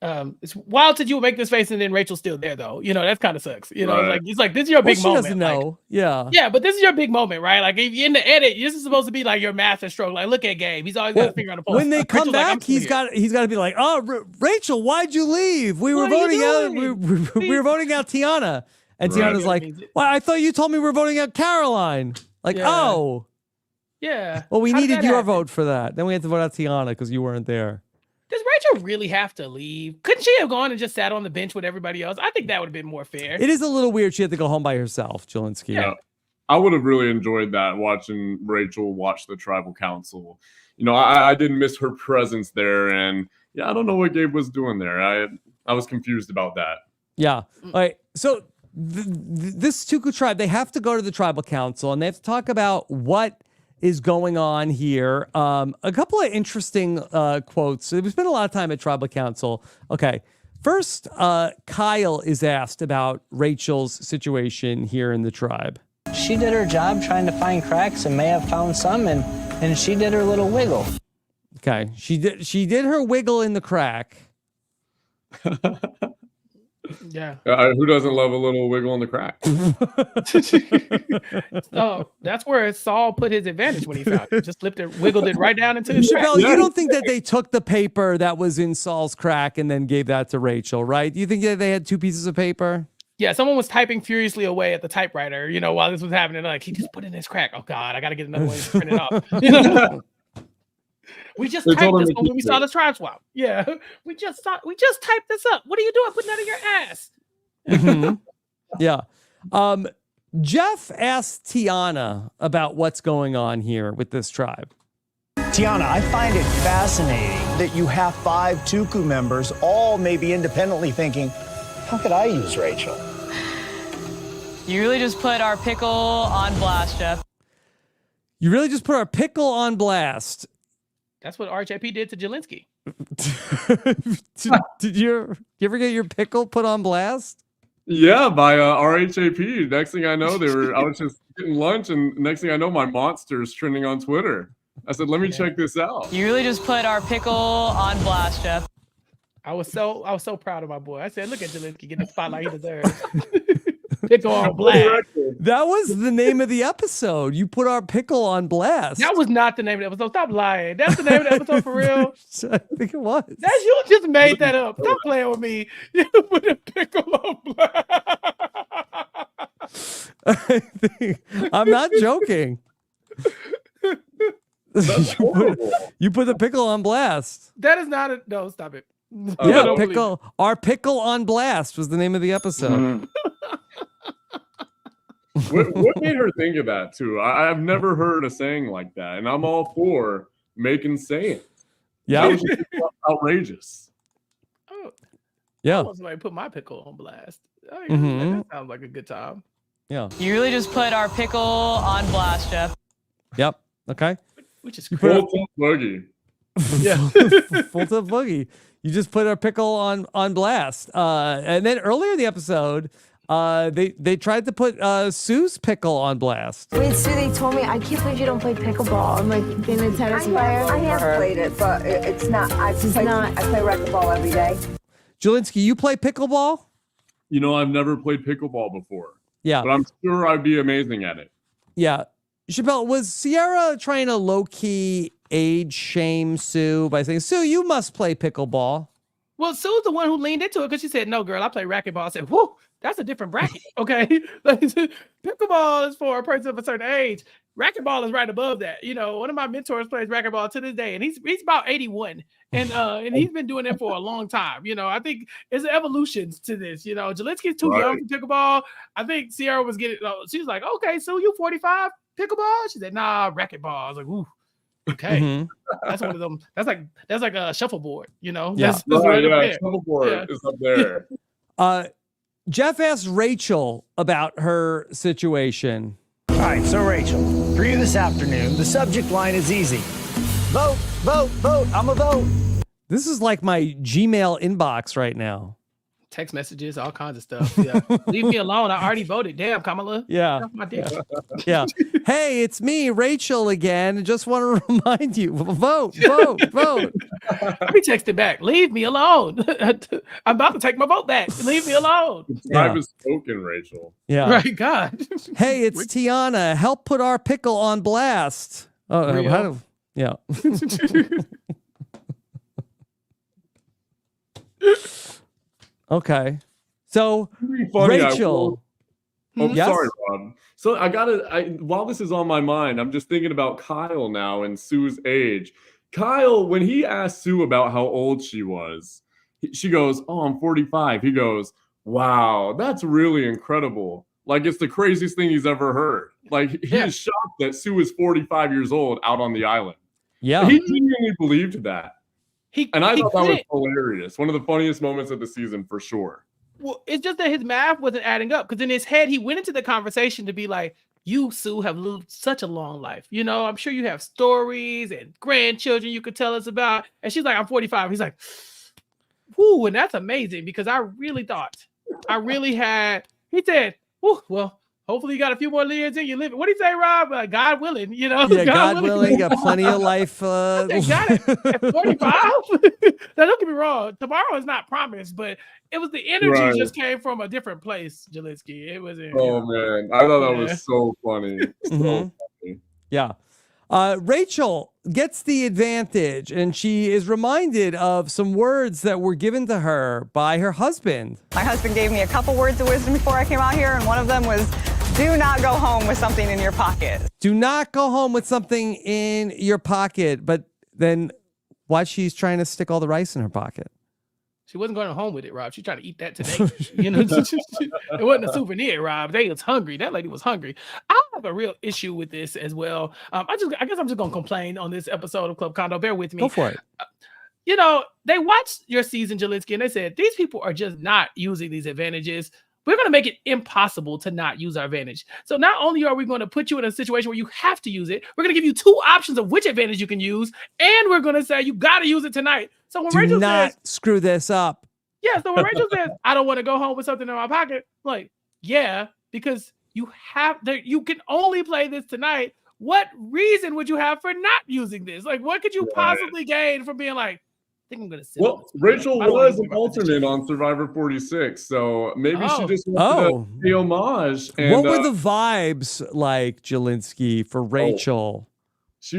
It's wild that you would make this face and then Rachel's still there, though. That kind of sucks. Right. It's like this is your big moment. She doesn't know. Yeah, but this is your big moment, right? Like if you're in the edit, this is supposed to be like your master stroke. Like, look at Gabe. He's always got a finger on the pulse. When they come back, he's got to be like, oh, Rachel, why'd you leave? We were voting out. We were voting out Tiana, and Tiana's like, well, I thought you told me we were voting out Caroline. Like, oh, yeah. Well, we needed your vote for that. Then we had to vote out Tiana because you weren't there. Does Rachel really have to leave? Couldn't she have gone and just sat on the bench with everybody else? I think that would have been more fair. It is a little weird. She had to go home by herself, Jelinsky. Yeah. I would have really enjoyed that, watching Rachel watch the tribal council. I didn't miss her presence there. And I don't know what Gabe was doing there. I was confused about that. Yeah. All right. So this Tuku tribe, they have to go to the tribal council and they have to talk about what is going on here. A couple of interesting quotes. We spent a lot of time at tribal council. Okay. First, Kyle is asked about Rachel's situation here in the tribe. She did her job trying to find cracks and may have found some, and and she did her little wiggle. Okay, she did her wiggle in the crack. Yeah. Who doesn't love a little wiggle in the crack? Oh, that's where Saul put his advantage when he found it. Just flipped it, wiggled it right down into his crack. Chappell, you don't think that they took the paper that was in Saul's crack and then gave that to Rachel, right? Do you think that they had 2 pieces of paper? Yeah, someone was typing furiously away at the typewriter, while this was happening. Like, he just put in his crack. Oh God, I gotta get another one to print it off. We just typed this when we saw the tribe swap. Yeah, we just typed this up. What are you doing? Putting that in your ass. Mm-hmm. Yeah. Jeff asked Tiana about what's going on here with this tribe. Tiana, I find it fascinating that you have 5 Tuku members, all maybe independently thinking, how could I use Rachel? You really just put our pickle on blast, Jeff. You really just put our pickle on blast. That's what RHAP did to Jelinsky. Did you ever get your pickle put on blast? Yeah, by RHAP. Next thing I know, I was just getting lunch, and next thing I know, my monster's trending on Twitter. I said, let me check this out. You really just put our pickle on blast, Jeff. I was so proud of my boy. I said, look at Jelinski getting the spotlight he deserves. Pickle on blast. That was the name of the episode. You put our pickle on blast. That was not the name of the episode. Stop lying. That's the name of the episode for real. I think it was. You just made that up. Stop playing with me. You put a pickle on blast. I'm not joking. You put the pickle on blast. That is not a no. Stop it. Yeah, pickle. Our pickle on blast was the name of the episode. Mm-hmm. What made her think of that too? I've never heard a saying like that, and I'm all for making sayings. Yeah, that was just outrageous. Oh, yeah. I want somebody to put my pickle on blast. Oh, yeah, that sounds like a good time. Yeah. You really just put our pickle on blast, Jeff. Yep. Okay. Which is Full tilt boogie. Yeah. Full tilt boogie. You just put our pickle on blast. And then earlier in the episode, they tried to put Sue's pickle on blast. Wait, Sue, they told me, I can't believe you don't play pickleball. I'm like, being a tennis player. I have played it, but it's not. I play racquetball every day. Jelinski, you play pickleball? I've never played pickleball before. Yeah. But I'm sure I'd be amazing at it. Yeah. Chappell, was Sierra trying to low-key age shame Sue by saying, Sue, you must play pickleball? Well, Sue's the one who leaned into it because she said, no, girl, I play racquetball. I said, whoa, that's a different bracket. Okay. Pickleball is for a person of a certain age. Racquetball is right above that. One of my mentors plays racquetball to this day, and he's about 81. And he's been doing it for a long time. I think it's evolutions to this. Jelinski's too young for pickleball. I think Sierra was getting, she's like, okay, so you 45 pickleball? She said, nah, racquetball. I was like, ooh. Okay, that's one of them. That's like a shuffleboard, Yeah, that's right shuffleboard is up there. Jeff asked Rachel about her situation. All right, so Rachel, for you this afternoon, the subject line is easy. Vote, vote, vote. I'm a vote. This is like my Gmail inbox right now. Text messages, all kinds of stuff. Yeah, leave me alone. I already voted. Damn, Kamala. Yeah. Yeah. Hey, it's me, Rachel again. Just want to remind you, vote, vote, vote. I be texting back. Leave me alone. I'm about to take my vote back. Leave me alone. Tribe is spoken, Rachel. Yeah. Right. God. Hey, it's Tiana. Help put our pickle on blast. Oh, yeah. Okay. So, Rachel. Sorry, Rob. So while this is on my mind, I'm just thinking about Kyle now and Sue's age. Kyle, when he asked Sue about how old she was, she goes, oh, I'm 45. He goes, wow, that's really incredible. Like, it's the craziest thing he's ever heard. Like, he is shocked that Sue is 45 years old out on the island. Yeah. He genuinely believed that. I thought that was hilarious. One of the funniest moments of the season for sure. Well, it's just that his math wasn't adding up because in his head, he went into the conversation to be like, you, Sue, have lived such a long life. I'm sure you have stories and grandchildren you could tell us about. And she's like, I'm 45. He's like, and that's amazing because I really had, he said, well, Hopefully you got a few more years in your living. What do you say, Rob? God willing, you know. Yeah, God willing, got plenty of life. Got it at 45. Now, don't get me wrong. Tomorrow is not promised, but it was the energy just came from a different place, Jelinsky. It was. Man, I thought that was so funny. So funny. Yeah. Rachel gets the advantage, and she is reminded of some words that were given to her by her husband. My husband gave me a couple words of wisdom before I came out here, and one of them was, do not go home with something in your pocket. Do not go home with something in your pocket. But then why she's trying to stick all the rice in her pocket? She wasn't going home with it, Rob. She tried to eat that today. You know, it wasn't a souvenir, Rob. They was hungry. That lady was hungry. I have a real issue with this as well. I guess I'm just gonna complain on this episode of Club Condo. Bear with me. Go for it. You know, they watched your season, Jelinsky, and they said these people are just not using these advantages. We're going to make it impossible to not use our advantage. So not only are we going to put you in a situation where you have to use it, we're going to give you 2 options of which advantage you can use, and we're going to say you got to use it tonight. So when Rachel says, screw this up. Yeah, so when Rachel says, I don't want to go home with something in my pocket, like, yeah, because you can only play this tonight. What reason would you have for not using this? Like, what could you possibly gain from being like, I think I'm gonna sit. Well, Rachel was an alternate on Survivor 46, so maybe she just wanted to pay homage. And, what were the vibes like, Jelinsky, for Rachel?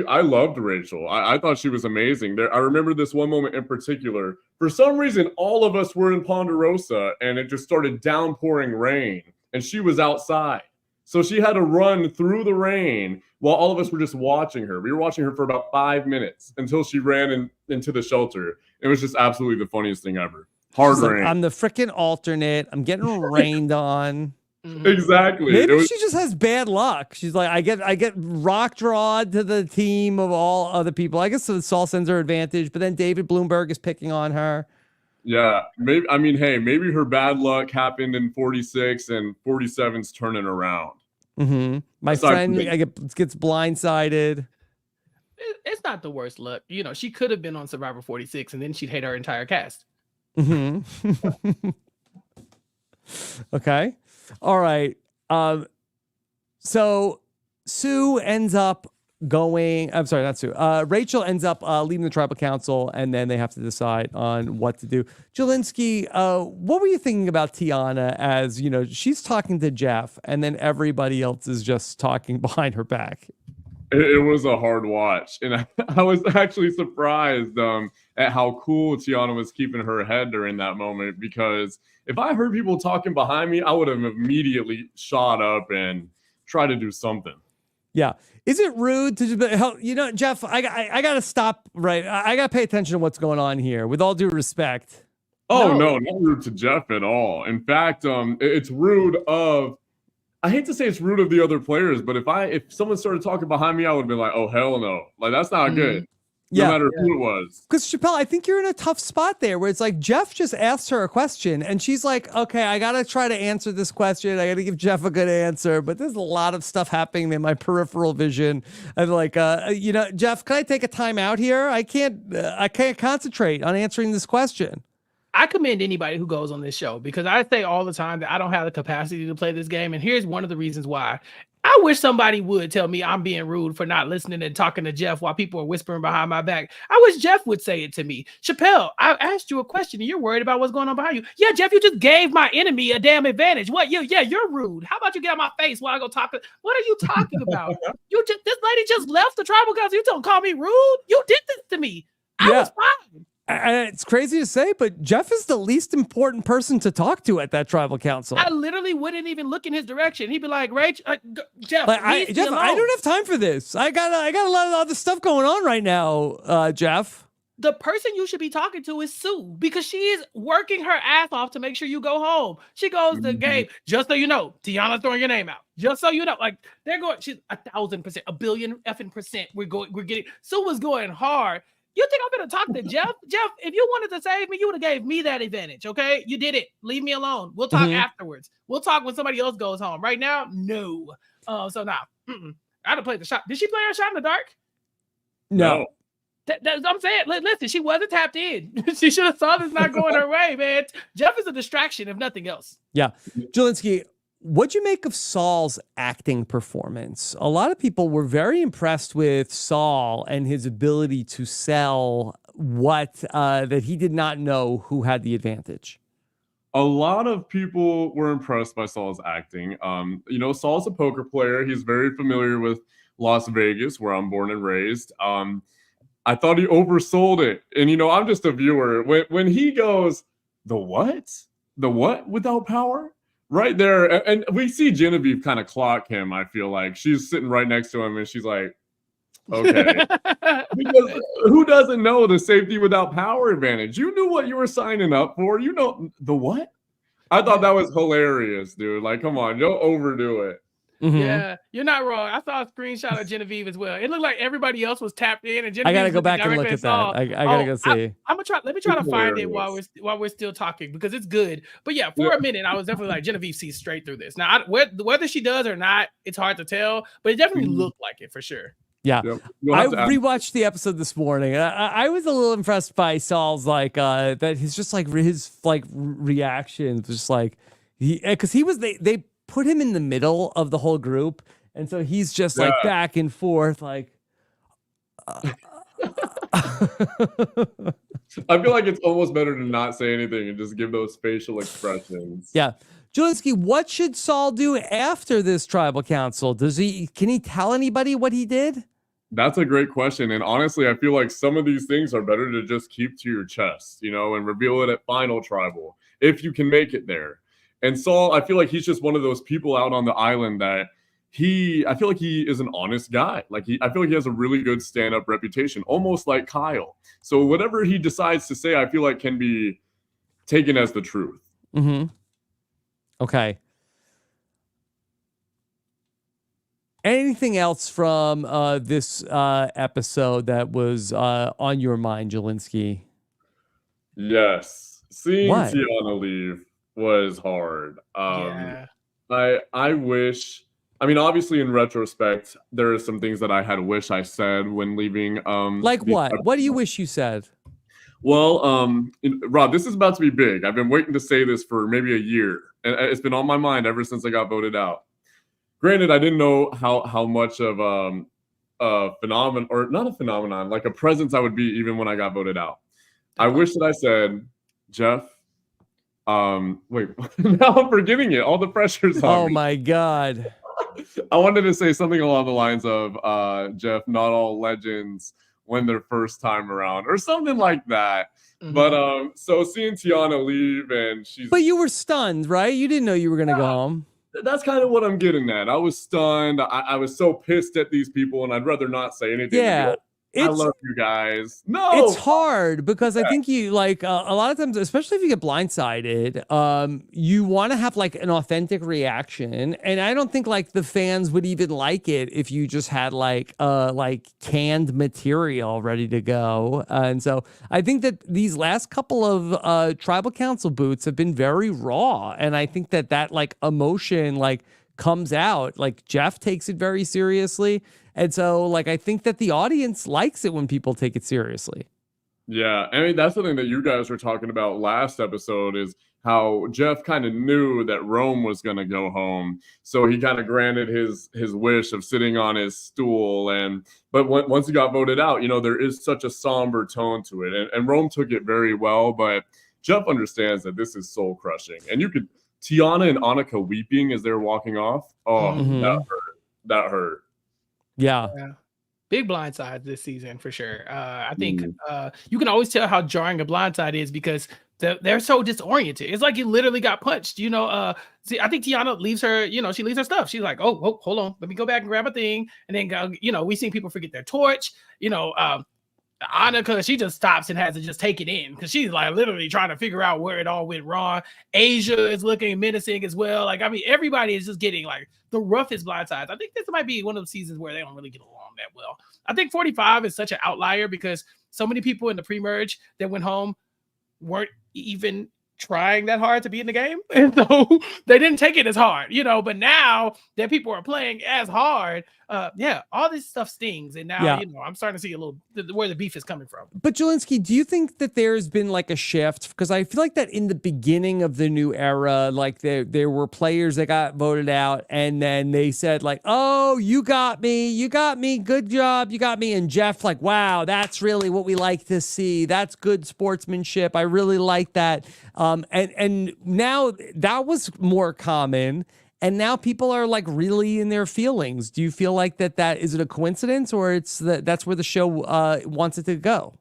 I loved Rachel. I thought she was amazing. I remember this one moment in particular. For some reason, all of us were in Ponderosa, and it just started downpouring rain, and she was outside. So she had to run through the rain while all of us were just watching her. We were watching her for about 5 minutes until she ran into the shelter. It was just absolutely the funniest thing ever. Hard rain. Like, I'm the freaking alternate. I'm getting rained on. Exactly. Maybe she just has bad luck. She's like, I get rock drawed to the team of all other people. I guess the Saul sends her advantage, but then David Bloomberg is picking on her. Yeah, maybe. I mean, hey, maybe her bad luck happened in 46 and 47's turning around. Mm-hmm. My friend gets blindsided. It's not the worst luck. You know, she could have been on Survivor 46 and then she'd hate our entire cast. Mm-hmm. Okay. All right. So Sue ends up I'm sorry, not Sue. Rachel ends up leaving the tribal council, and then they have to decide on what to do. Jelinski, what were you thinking about Tiana as, you know, she's talking to Jeff, and then everybody else is just talking behind her back? It was a hard watch, and I was actually surprised at how cool Tiana was keeping her head during that moment, because if I heard people talking behind me, I would have immediately shot up and tried to do something. Yeah. Is it rude to just, you know, Jeff, I got to stop, right? I got to pay attention to what's going on here, with all due respect. Oh, no, not rude to Jeff at all. In fact, it's rude of, I hate to say it's rude of the other players, but if someone started talking behind me, I would have been like, oh, hell no. Like, that's not good. No matter who it was. Because Chappell, I think you're in a tough spot there where it's like Jeff just asked her a question and she's like, okay, I got to try to answer this question. I got to give Jeff a good answer, but there's a lot of stuff happening in my peripheral vision. And like, you know, Jeff, can I take a time out here? I can't concentrate on answering this question. I commend anybody who goes on this show, because I say all the time that I don't have the capacity to play this game. And here's one of the reasons why. I wish somebody would tell me I'm being rude for not listening and talking to Jeff while people are whispering behind my back. I wish Jeff would say it to me. Chappell, I asked you a question and you're worried about what's going on behind you. Yeah, Jeff, you just gave my enemy a damn advantage. What? Yeah, you're rude. How about you get out my face while I go talk? What are you talking about? This lady just left the tribal council. You don't call me rude. You did this to me. I was fine. And it's crazy to say, but Jeff is the least important person to talk to at that tribal council. I literally wouldn't even look in his direction. He'd be like, Rach, Jeff, I don't have time for this. I got a lot of other stuff going on right now, Jeff. The person you should be talking to is Sue, because she is working her ass off to make sure you go home. She goes to Gabe, just so you know, Tiana's throwing your name out. Just so you know, like they're going, she's 1,000%, a billion effing percent. We're getting, Sue was going hard. You think I'm going to talk to Jeff? Jeff, if you wanted to save me, you would have gave me that advantage, okay? You did it. Leave me alone. We'll talk afterwards. We'll talk when somebody else goes home. Right now, no. So now, I had to play the shot. Did she play her shot in the dark? No. That's what I'm saying. Listen, she wasn't tapped in. She should have saw this not going her way, man. Jeff is a distraction, if nothing else. Yeah. Jelinski, What'd you make of Saul's acting performance? A lot of people were very impressed with Saul and his ability to sell what that he did not know who had the advantage. A lot of people were impressed by Saul's acting. Saul's a poker player. He's very familiar with Las Vegas, where I'm born and raised. I thought he oversold it. And, I'm just a viewer. When he goes, the what? The what without power? Right there. And we see Genevieve kind of clock him, I feel like. She's sitting right next to him, and she's like, okay. Because who doesn't know the safety without power advantage? You knew what you were signing up for. You know the what? I thought that was hilarious, dude. Like, come on, don't overdo it. Mm-hmm. Yeah, you're not wrong. I saw a screenshot of Genevieve as well. It looked like everybody else was tapped in, and Genevieve I gotta go back and look at that. I gotta go see. I'm gonna try. Let me try to find it while we're still talking, because it's good. But yeah, for a minute, I was definitely like, Genevieve sees straight through this. Now, whether she does or not, it's hard to tell. But it definitely looked like it for sure. Yeah, I rewatched the episode this morning. I was a little impressed by Saul's that he's just like his reaction, just like because they put him in the middle of the whole group, and so he's just like back and forth like. I feel like it's almost better to not say anything and just give those facial expressions. Yeah. Jelinski, what should Saul do after this tribal council? Can he tell anybody what he did? That's a great question. And honestly, I feel like some of these things are better to just keep to your chest, and reveal it at final tribal, if you can make it there. And Saul, I feel like he's just one of those people out on the island that I feel like he is an honest guy. I feel like he has a really good stand-up reputation, almost like Kyle. So whatever he decides to say, I feel like can be taken as the truth. Mm-hmm. Okay. Anything else from this episode that was on your mind, Jelinski? Yes. Seeing Tiana leave was hard. I wish... obviously, in retrospect, there are some things that I had wished I said when leaving. Like what? What do you wish you said? Well, Rob, this is about to be big. I've been waiting to say this for maybe a year, and it's been on my mind ever since I got voted out. Granted, I didn't know how much of a phenomenon, or not a phenomenon, like a presence I would be even when I got voted out. I wish that I said, Jeff. Wait, now I'm forgetting it. All the pressure's on me. Oh my God. I wanted to say something along the lines of, Jeff, not all legends win their first time around, or something like that. Mm-hmm. But so seeing Tiana leave, and But you were stunned, right? You didn't know you were gonna go home. That's kind of what I'm getting at. I was stunned. I was so pissed at these people, and I'd rather not say anything. Yeah. I love you guys. No, it's hard because I think you a lot of times, especially if you get blindsided, you want to have like an authentic reaction, and I don't think like the fans would even like it if you just had like canned material ready to go. And so I think that these last couple of tribal council boots have been very raw, and I think that like emotion comes out. Like Jeff takes it very seriously. And so, I think that the audience likes it when people take it seriously. Yeah, that's something that you guys were talking about last episode, is how Jeff kind of knew that Rome was going to go home. So he kind of granted his wish of sitting on his stool. But once he got voted out, there is such a somber tone to it. And Rome took it very well. But Jeff understands that this is soul crushing. And you could, Tiana and Annika weeping as they're walking off. Oh, that hurt. Yeah. Big blindside this season for sure. I think you can always tell how jarring a blindside is because they're so disoriented. It's like you literally got punched. See, I think Tiana leaves her, she leaves her stuff. She's like, oh, hold on, let me go back and grab a thing. And then go, we seen people forget their torch. Annika, she just stops and has to just take it in because she's like literally trying to figure out where it all went wrong. Asia is looking menacing as well. Everybody is just getting the roughest blindsides. I think this might be one of the seasons where they don't really get along that well. I think 45 is such an outlier because so many people in the pre-merge that went home weren't even trying that hard to be in the game. And so they didn't take it as hard, but now that people are playing as hard, all this stuff stings, and now I'm starting to see a little where the beef is coming from. But Jelinsky, do you think that there's been like a shift? Because I feel like that in the beginning of the new era, like there were players that got voted out, and then they said like, "Oh, you got me, good job, you got me." And Jeff like, "Wow, that's really what we like to see. That's good sportsmanship. I really like that." And now that was more common. And now people are like really in their feelings. Do you feel like that is it a coincidence, or that's where the show wants it to go?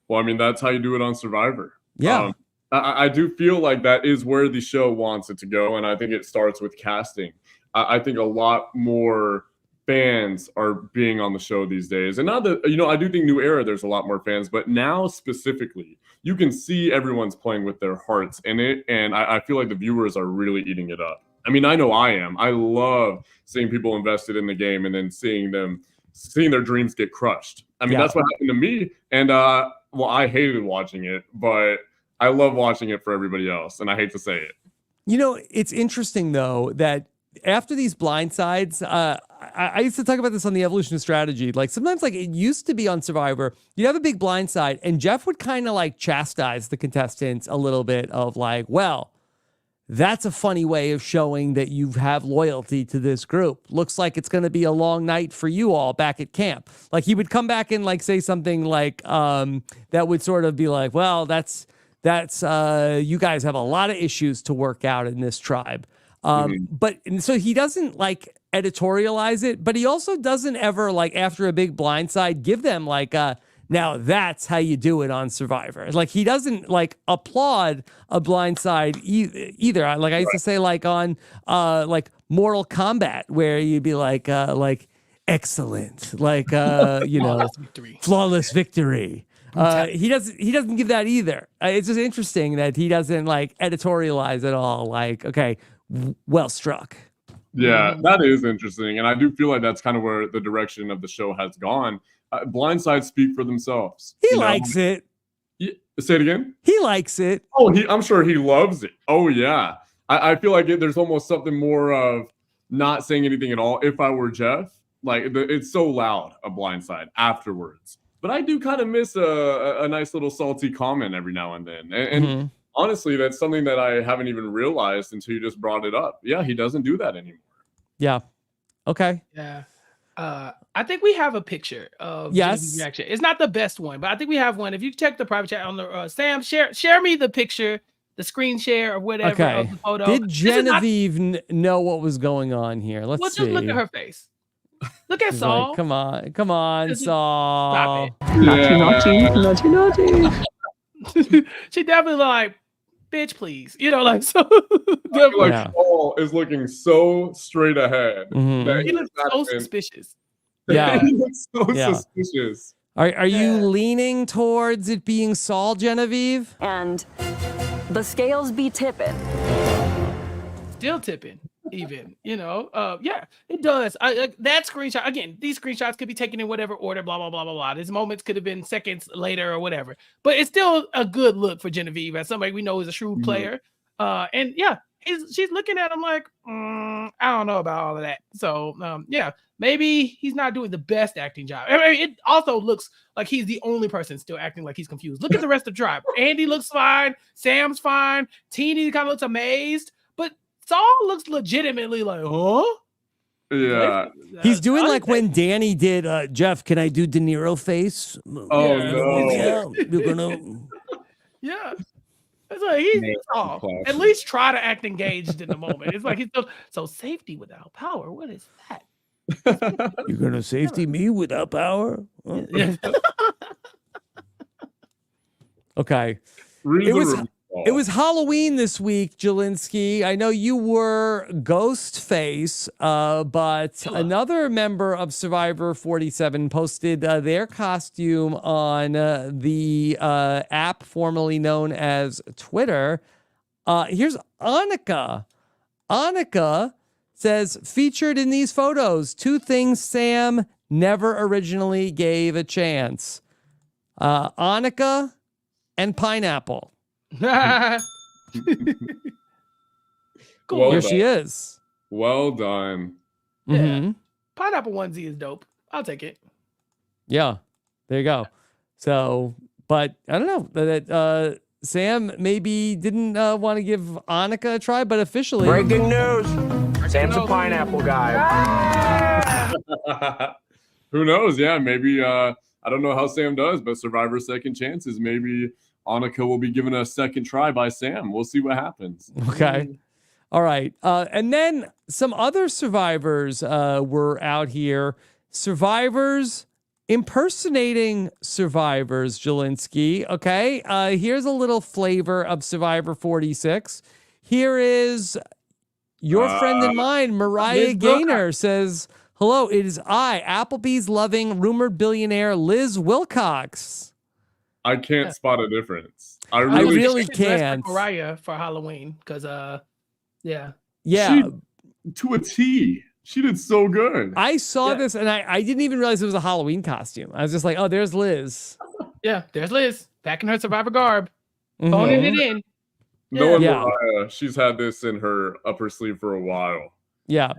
Well, I mean, that's how you do it on Survivor. Yeah. I do feel like that is where the show wants it to go. And I think it starts with casting. I think a lot more fans are being on the show these days. And not that, I do think New Era, there's a lot more fans, but now specifically, you can see everyone's playing with their hearts in it. And I feel like the viewers are really eating it up. I mean, I know I am. I love seeing people invested in the game and then seeing their dreams get crushed. I mean, that's what happened to me. And, I hated watching it, but I love watching it for everybody else. And I hate to say it. It's interesting, though, that after these blindsides, I used to talk about this on the Evolution of Strategy. Like sometimes, like it used to be on Survivor, you'd have a big blindside, and Jeff would kind of like chastise the contestants a little bit of like, well, that's a funny way of showing that you have loyalty to this group. Looks like it's going to be a long night for you all back at camp. Like he would come back and like say something like that would sort of be like, well, that's you guys have a lot of issues to work out in this tribe. But so he doesn't like editorialize it, but he also doesn't ever like after a big blindside give them like now that's how you do it on Survivor. Like he doesn't like applaud a blindside either. Like I used to say like on like Mortal Kombat where you'd be like excellent, like flawless victory. He doesn't give that either. It's just interesting that he doesn't like editorialize at all. Like, okay, well struck. Yeah, that is interesting. And I do feel like that's kind of where the direction of the show has gone. Blindsides speak for themselves. He likes it. Say it again? He likes it. Oh, I'm sure he loves it. Oh, yeah. I feel like there's almost something more of not saying anything at all. If I were Jeff, like it's so loud, a blindside afterwards. But I do kind of miss a nice little salty comment every now and then. And honestly, that's something that I haven't even realized until you just brought it up. Yeah, he doesn't do that anymore. Yeah. Okay. Yeah. I think we have a picture of Genevieve's reaction. It's not the best one, but I think we have one. If you check the private chat on the Sam, share me the picture, the screen share or whatever of the photo. Did Genevieve know what was going on here? Let's see. Just look at her face. Look at Saul. Like, come on, Saul. Stop it. Naughty. She definitely like, bitch, please. Like so. I feel like Saul is looking so straight ahead. That he looks so suspicious. Yeah, he looks so suspicious. Are you leaning towards it being Saul, Genevieve? And the scales be tipping. Still tipping. Even yeah, it does. That screenshot again. These screenshots could be taken in whatever order. Blah blah blah blah blah. These moments could have been seconds later or whatever. But it's still a good look for Genevieve as somebody we know is a shrewd player. And yeah, she's looking at him like, I don't know about all of that. So yeah, maybe he's not doing the best acting job. I mean, it also looks like he's the only person still acting like he's confused. Look at the rest of the tribe. Andy looks fine. Sam's fine. Teeny kind of looks amazed. But Saul looks legitimately like, huh? Yeah. He's doing like when Danny did, Jeff, can I do De Niro face? Oh, no. You're gonna... Yeah. It's like he's off. At least try to act engaged in the moment. It's like he's still, so safety without power. What is that? You're going to safety me without power? Huh? Okay. It was Halloween this week, Jelinski. I know you were Ghostface, but another member of Survivor 47 posted their costume on the app formerly known as Twitter. Here's Annika. Annika says, featured in these photos, 2 things Sam never originally gave a chance. Annika and pineapple. Cool. Here she is. Well done. Yeah. pineapple onesie is dope. I'll take it. Yeah, there you go. So, but I don't know that Sam maybe didn't want to give Annika a try, but officially. Breaking news. Sam's a pineapple guy. Who knows? Yeah, maybe. I don't know how Sam does, but Survivor Second Chances. Maybe Annika will be given a second try by Sam. We'll see what happens. Okay. All right. And then some other survivors were out here. Survivors impersonating survivors, Jelinski. Okay. Here's a little flavor of Survivor 46. Here is your friend and mine, Mariah Gaynor, says, hello, it is I, Applebee's loving rumored billionaire Liz Wilcox. I can't spot a difference. I really Dressed can't. like Mariah for Halloween because yeah. To a T. She did so good. I saw this and I didn't even realize it was a Halloween costume. I was just like, oh, there's Liz. Yeah, there's Liz back in her Survivor garb, phoning it in. Knowing Mariah, she's had this in her upper sleeve for a while. Yeah.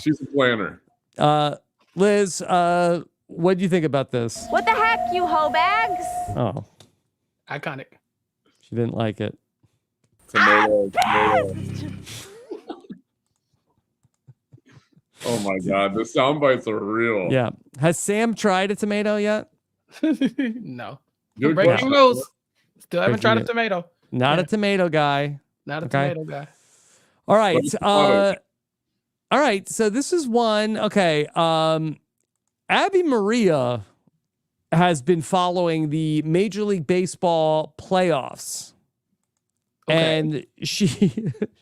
She's a planner. Liz, what do you think about this? What the heck, you hoe bags? Oh, iconic. She didn't like it. Tomato. Oh my God, the sound bites are real. Yeah. Has Sam tried a tomato yet? No. Good Breaking question. news. Still haven't tried a Breaking tomato. Not a tomato guy. Not a tomato guy. All right. All right. So this is one. Okay. Abby Maria has been following the Major League Baseball playoffs. Okay. And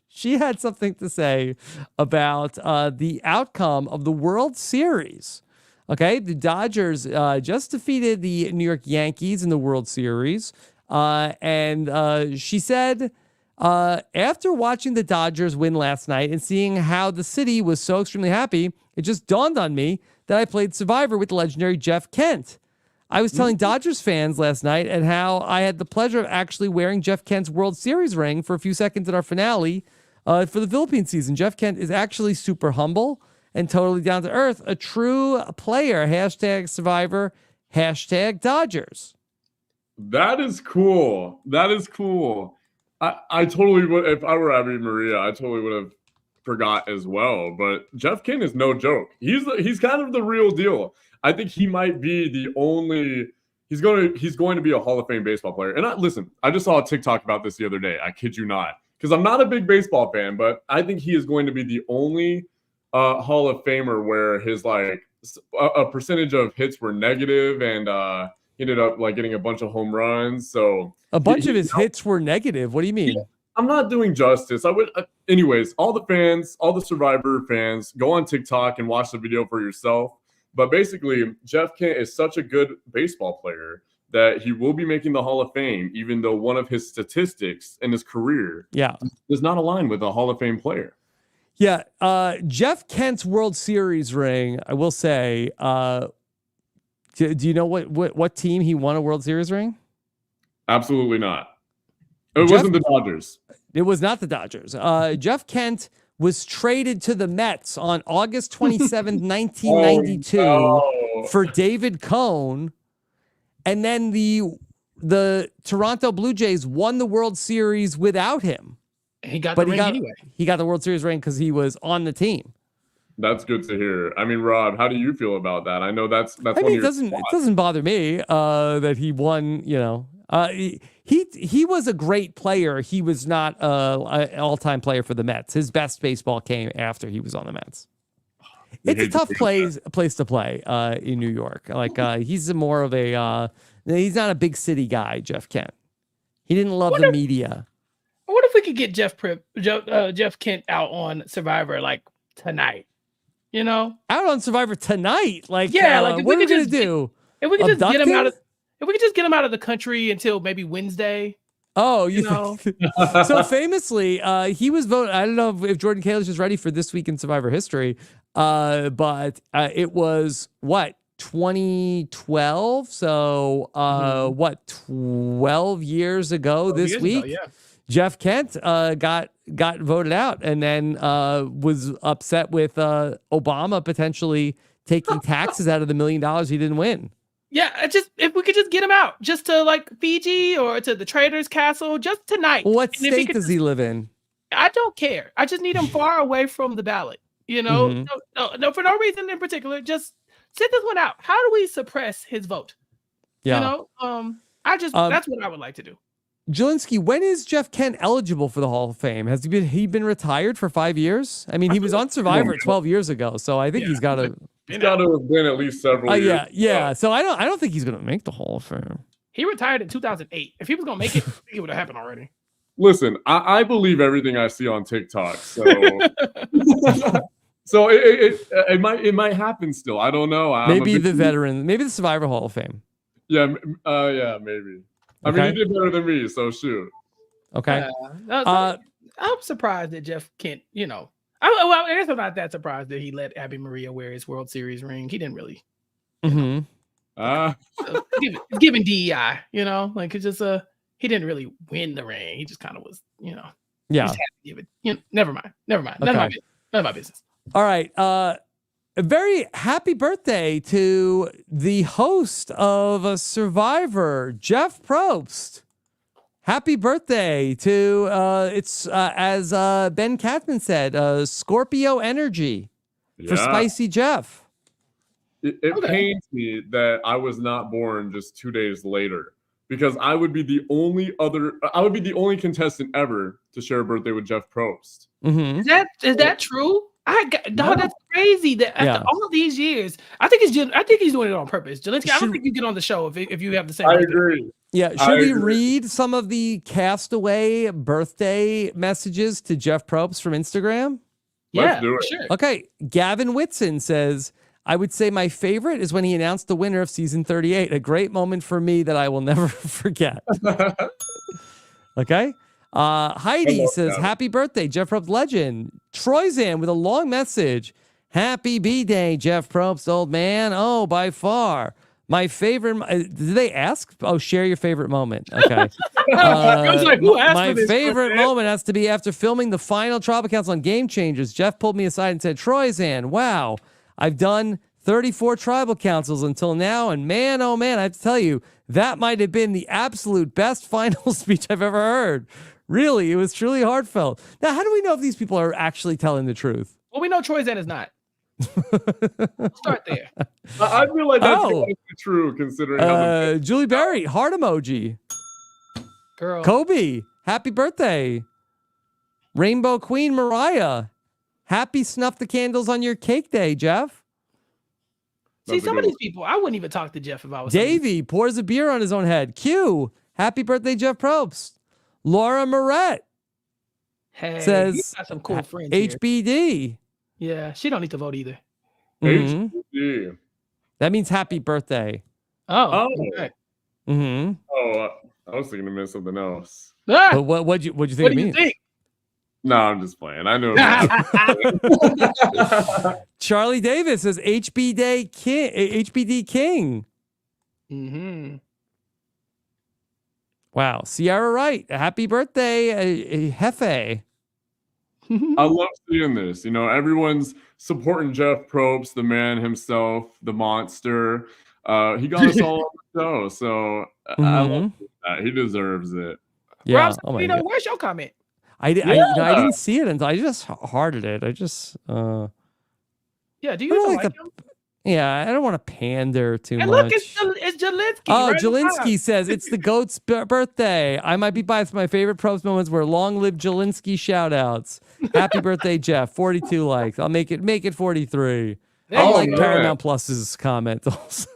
she had something to say about the outcome of the World Series. Okay, the Dodgers just defeated the New York Yankees in the World Series. And she said, after watching the Dodgers win last night and seeing how the city was so extremely happy, it just dawned on me that I played Survivor with the legendary Jeff Kent. I was telling Dodgers fans last night and how I had the pleasure of actually wearing Jeff Kent's World Series ring for a few seconds at our finale for the Philippine season. Jeff Kent is actually super humble and totally down to earth, a true player. # Survivor, # Dodgers. That is cool. That is cool. I totally would, if I were Abby Maria, I totally would have forgot as well. But Jeff Kent is no joke. He's kind of the real deal. I think he might be the only. He's going to be a Hall of Fame baseball player. And listen, I just saw a TikTok about this the other day. I kid you not, because I'm not a big baseball fan, but I think he is going to be the only Hall of Famer where his a percentage of hits were negative and he ended up getting a bunch of home runs. So a bunch of his hits were negative. What do you mean? Yeah, I'm not doing justice. I would, anyways. All the fans, all the Survivor fans, go on TikTok and watch the video for yourself. But basically, Jeff Kent is such a good baseball player that he will be making the Hall of Fame, even though one of his statistics in his career does not align with a Hall of Fame player. Yeah, Jeff Kent's World Series ring, I will say, do you know what team he won a World Series ring? Absolutely not. It wasn't the Dodgers. It was not the Dodgers. Jeff Kent was traded to the Mets on August 27th, 1992 for David Cohn. And then the Toronto Blue Jays won the World Series without him. He got the ring anyway. He got the World Series ring because he was on the team. That's good to hear. I mean, Rob, how do you feel about that? I know that's I mean, it doesn't bother me that he won, he was a great player. He was not an all-time player for the Mets. His best baseball came after he was on the Mets. It's a tough place to play in New York. He's more of he's not a big city guy, Jeff Kent. He didn't love the media. I wonder if we could get Jeff Kent out on Survivor tonight. Out on Survivor tonight. What are we gonna do? If we could just get him out of. If we could just get him out of the country until maybe Wednesday. Oh, you know. So famously, he was voted. I don't know if Jordan Kalish is ready for this week in Survivor history, but it was 2012. So 12 years ago this week. Jeff Kent got voted out, and then was upset with Obama potentially taking taxes out of the $1 million he didn't win. Yeah, if we could just get him out, just to like Fiji or to the Trader's Castle, just tonight. Well, what state does he live in? I don't care. I just need him far away from the ballot. You know, no, for no reason in particular. Just sit this one out. How do we suppress his vote? Yeah. You know, that's what I would like to do. Jelinski, when is Jeff Kent eligible for the Hall of Fame? Has he been retired for 5 years? I mean, he was on Survivor 12 years ago, so I think he's got to. He's got to have been at least several years. Yeah. So I don't think he's going to make the Hall of Fame. He retired in 2008. If he was going to make it, I think it would have happened already. Listen, I believe everything I see on TikTok, so so it might happen still. I don't know. Maybe the Survivor Hall of Fame. Yeah, maybe. I mean, he did better than me, so shoot. Okay. I'm surprised that Jeff Kent, I guess I'm not that surprised that he let Abby Maria wear his World Series ring. He didn't really. It's giving DEI, like it's just he didn't really win the ring. He just kind of was, Yeah. He just had to give it. Never mind. None of my business. All right. A very happy birthday to the host of Survivor, Jeff Probst. Happy birthday to it's as Ben Katzman said, Scorpio energy for Spicy Jeff. It pains me that I was not born just 2 days later, because I would be the only contestant ever to share a birthday with Jeff Probst. Mm-hmm. Is that true? That's crazy. That after all these years, I think he's doing it on purpose. Jelinski, I don't think you get on the show if you have the same. I agree. Yeah, should we read some of the Castaway birthday messages to Jeff Probst from Instagram? Let's do it. Sure. Okay, Gavin Whitson says, I would say my favorite is when he announced the winner of season 38. A great moment for me that I will never forget. Okay. Heidi says, happy birthday, Jeff Probst legend. Troyzan with a long message. Happy B-Day, Jeff Probst, old man. Oh, by far. My favorite, did they ask? Oh, share your favorite moment. Okay. I was like, who asked my for this favorite birthday? moment has to be after filming the final Tribal Council on Game Changers. Jeff pulled me aside and said, Troyzan, wow, I've done 34 Tribal Councils until now, and man, oh man, I have to tell you, that might have been the absolute best final speech I've ever heard. Really, it was truly heartfelt. Now, how do we know if these people are actually telling the truth? Well, we know Troyzan is not. We'll start there. I feel like that's true, considering Julie Berry, heart emoji. Girl. Kobe, happy birthday. Rainbow Queen Mariah, happy snuff the candles on your cake day, Jeff. See, some of these people, I wouldn't even talk to Jeff if I was. Davey pours a beer on his own head. Q, happy birthday, Jeff Probst. Laura Moret says, he's got some cool friends HBD. Here. Yeah, she don't need to vote either. HBD. That means happy birthday. Oh. Okay. Mm-hmm. Oh, I was thinking to miss something else. But what'd you think What it do you means? think? No, I'm just playing. I know. Charlie Davis says HBD King. Mm-hmm. Wow. Sierra Wright, happy birthday, Hefe. I love seeing this. Everyone's supporting Jeff Probst, the man himself, the monster. He got us all on the show, so I love that. He deserves it. Yeah. Rob, where's your comment? I didn't see it until I just hearted it. I just yeah. Do you like him? Yeah, I don't want to pander too and much. Look, it's Jelinski. Oh, right Jelinsky says it's the GOAT's birthday. I might be biased. My favorite Probst moments were long live Jelinsky shout outs. Happy birthday, Jeff. 42 likes. I'll make it 43. I like Paramount Plus's comment also.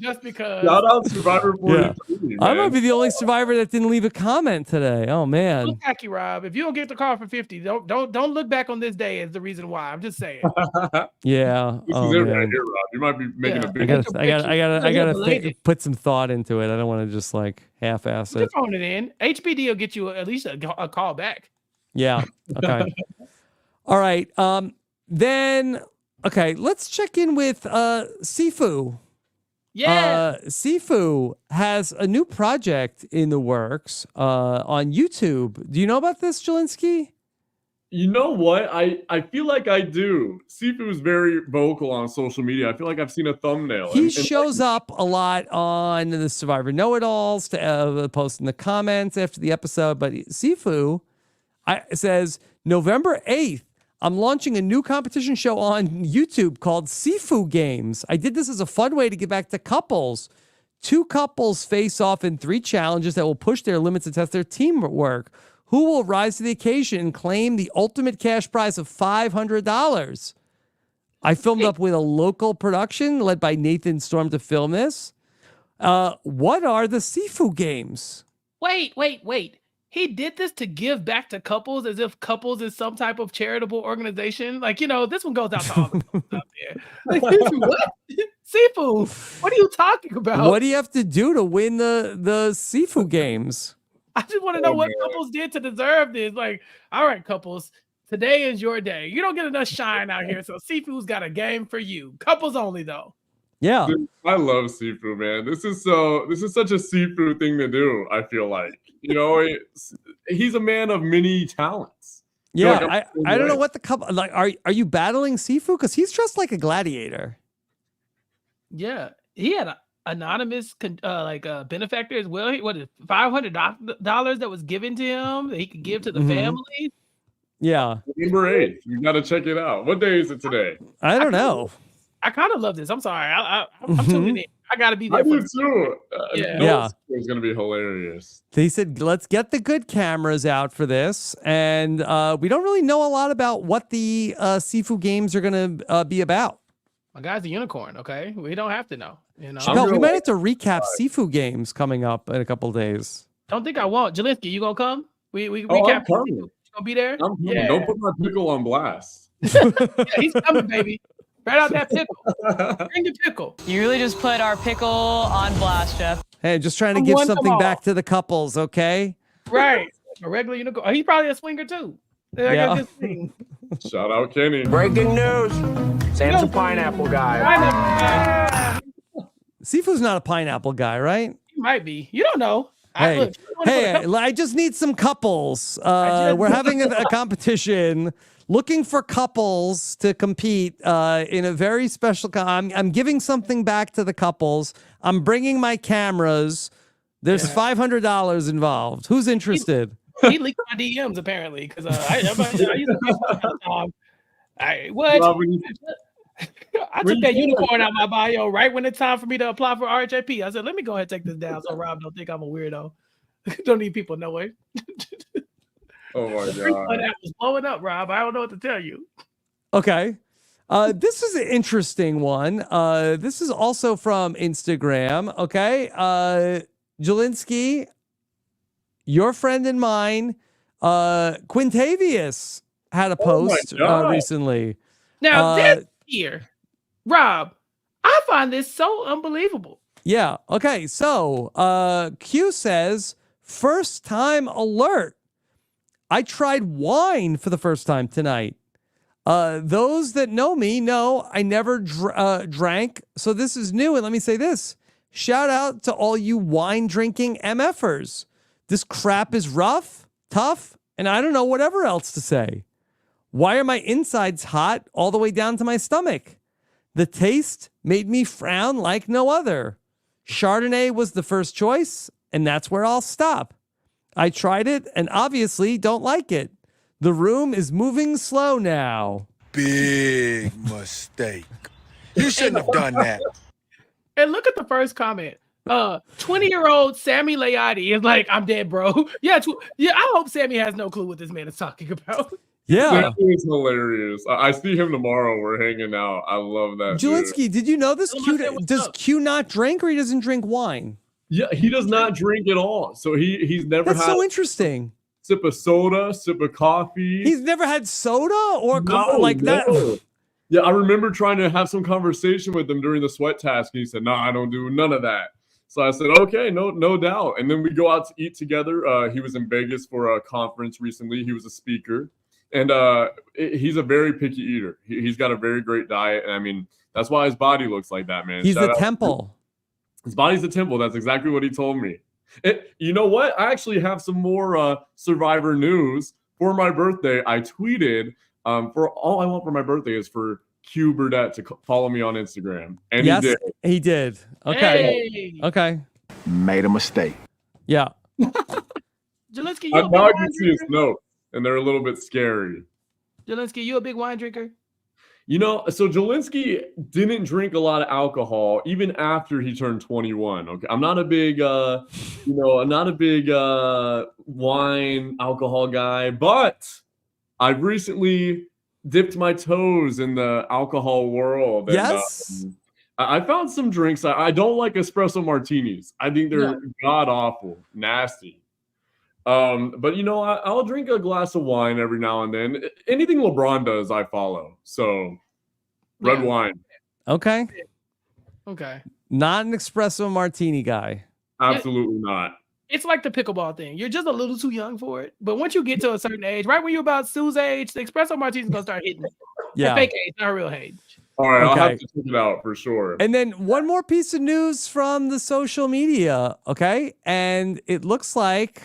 Just because. Shout out Survivor 43. I might be the only Survivor that didn't leave a comment today. Oh man. Look back, Rob. If you don't get the call for 50, don't look back on this day as the reason why. I'm just saying. Yeah. This is it right here, Rob. You might be making a big. I gotta put some thought into it. I don't want to just like half-ass it. Just phone it in. HBD will get you at least a call back. Yeah. Okay. All right. Then okay, let's check in with Sifu. Yeah. Sifu has a new project in the works on YouTube. Do you know about this, Jelinski? You know what? I feel like I do. Sifu is very vocal on social media. I feel like I've seen a thumbnail. He shows up a lot on the Survivor Know-It-Alls to post in the comments after the episode. But Sifu says, November 8th, I'm launching a new competition show on YouTube called Sifu Games. I did this as a fun way to get back to couples. 2 couples face off in 3 challenges that will push their limits and test their teamwork. Who will rise to the occasion and claim the ultimate cash prize of $500? I filmed up with a local production led by Nathan Storm to film this. What are the Sifu Games? Wait. He did this to give back to couples as if couples is some type of charitable organization. Like, this one goes out to all the couples out there. Like, what? Sifu, what are you talking about? What do you have to do to win the Sifu Games? I just want to know what couples did to deserve this. Like, all right, couples, today is your day. You don't get enough shine out here, so Sifu's got a game for you. Couples only, though. Yeah. Dude, I love Sifu, man. This is such a Sifu thing to do, I feel like. He's a man of many talents. Yeah, I don't know what the couple like. Are you battling Sifu? Because he's dressed like a gladiator. Yeah, he had an anonymous benefactor as well. What is $500 that was given to him that he could give to the family? Yeah, November 8th. You got to check it out. What day is it today? I don't know. I kind of love this. I'm sorry. I'm tuning in. I got to be there. I do too. Yeah. It's going to be hilarious. They said, let's get the good cameras out for this. And we don't really know a lot about what the Sifu Games are going to be about. My guy's a unicorn, okay? We don't have to know. Chappell, we might have to recap Sifu Games coming up in a couple of days. Don't think I won't. Jelinski, you going to come? We I'm recap. coming. You going to be there? I'm coming. Yeah. Don't put my pickle on blast. Yeah, he's coming, baby. Right out that pickle. Bring the pickle. You really just put our pickle on blast, Jeff. Hey, just trying to give something back to the couples, okay? Right. A regular unicorn. He's probably a swinger too. Yeah. Shout out Kenny. Breaking news. Sam's a pineapple guy. Sifu's not a pineapple guy, right? He might be. You don't know. Hey, I just need some couples. We're having a competition looking for couples to compete in a very special. I'm giving something back to the couples. I'm bringing my cameras. There's $500 involved. Who's interested? He leaked my DMs apparently because I used to I took that unicorn out of my bio right when it's time for me to apply for RHAP. I said, let me go ahead and take this down so Rob don't think I'm a weirdo. Don't need people knowing. Oh my God. That was blowing up, Rob. I don't know what to tell you. Okay. This is an interesting one. This is also from Instagram. Okay. Jelinski, your friend and mine, Quintavious had a post recently. Now, this here, Rob, I find this so unbelievable. Yeah. Okay. So Q says, first time alert. I tried wine for the first time tonight. Those that know me know I never drank, so this is new. And let me say this. Shout out to all you wine drinking MFers. This crap is rough, tough, and I don't know whatever else to say. Why are my insides hot all the way down to my stomach? The taste made me frown like no other. Chardonnay was the first choice, and that's where I'll stop. I tried it and obviously don't like it. The room is moving slow now. Big mistake. You shouldn't have done that. And look at the first comment. 20-year-old Sammy Leotti is like, I'm dead, bro. Yeah, I hope Sammy has no clue what this man is talking about. Yeah. That is hilarious. I see him tomorrow. We're hanging out. I love that. Jelinski, did you know this? Does Q not drink or he doesn't drink wine? Yeah, he does not drink at all. So he's never That's had so interesting. Sip of soda, sip of coffee. He's never had soda or that. Yeah, I remember trying to have some conversation with him during the sweat task, and he said, "No, I don't do none of that." So I said, "Okay, no doubt." And then we go out to eat together. He was in Vegas for a conference recently. He was a speaker, and he's a very picky eater. He's got a very great diet, and I mean that's why his body looks like that, man. He's the temple. His body's a temple. That's exactly what he told me. You know what? I actually have some more Survivor news. For my birthday, I tweeted, for all I want for my birthday is for Q Burdett to follow me on Instagram. And yes, he did. Okay. Hey. Okay. Made a mistake. Yeah. Jelinski, now I can see his notes, and they're a little bit scary. Jelinski, you a big wine drinker? You know, so Jelinsky didn't drink a lot of alcohol even after he turned 21. Okay, I'm not a big, wine alcohol guy, but I've recently dipped my toes in the alcohol world. And, Yes. I found some drinks. I don't like espresso martinis. I think they're god awful, nasty. But you know, I'll drink a glass of wine every now and then. Anything LeBron does, I follow. So red wine. Okay. Okay. Not an espresso martini guy. Absolutely not. It's like the pickleball thing. You're just a little too young for it. But once you get to a certain age, right when you're about Sue's age, the espresso martini's gonna start hitting. Yeah. Fake age, not real age. All right, I'll Okay. have to check it out for sure. And then one more piece of news from the social media, okay? And it looks like,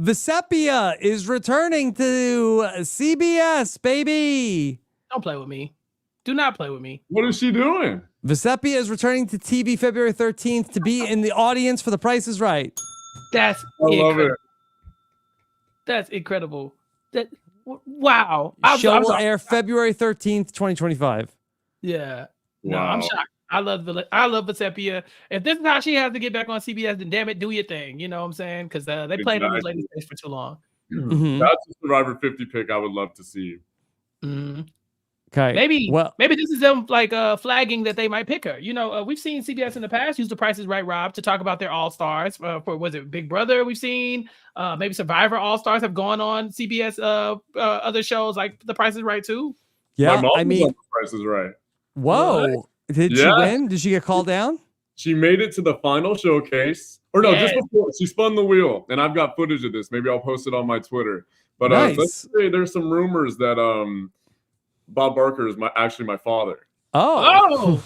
Deceptive is returning to CBS, baby. Don't play with me. Do not play with me. What is she doing? Deceptive is returning to TV February 13th to be in the audience for The Price is Right. That's I love it. That's incredible. Wow. Show will air February 13th, 2025. Yeah. No, Wow. I'm shocked. I love Deceptive. If this is how she has to get back on CBS, then damn it, do your thing. You know what I'm saying? Because they played on this lady's face for too long. Mhm. That's a Survivor 50 pick I would love to see. Mm-hmm. Okay. Maybe this is them like flagging that they might pick her. You know, we've seen CBS in the past use The Price is Right, Rob, to talk about their All Stars. For was it Big Brother? We've seen maybe Survivor All Stars have gone on CBS other shows like The Price is Right too. Yeah, My mom I was mean, on The Price is Right. whoa. Did she Yeah. win? Did she get called down? She made it to the final showcase. Or no, Yes. just before. She spun the wheel. And I've got footage of this. Maybe I'll post it on my Twitter. But Nice. let's say there's some rumors that Bob Barker is actually my father. Oh.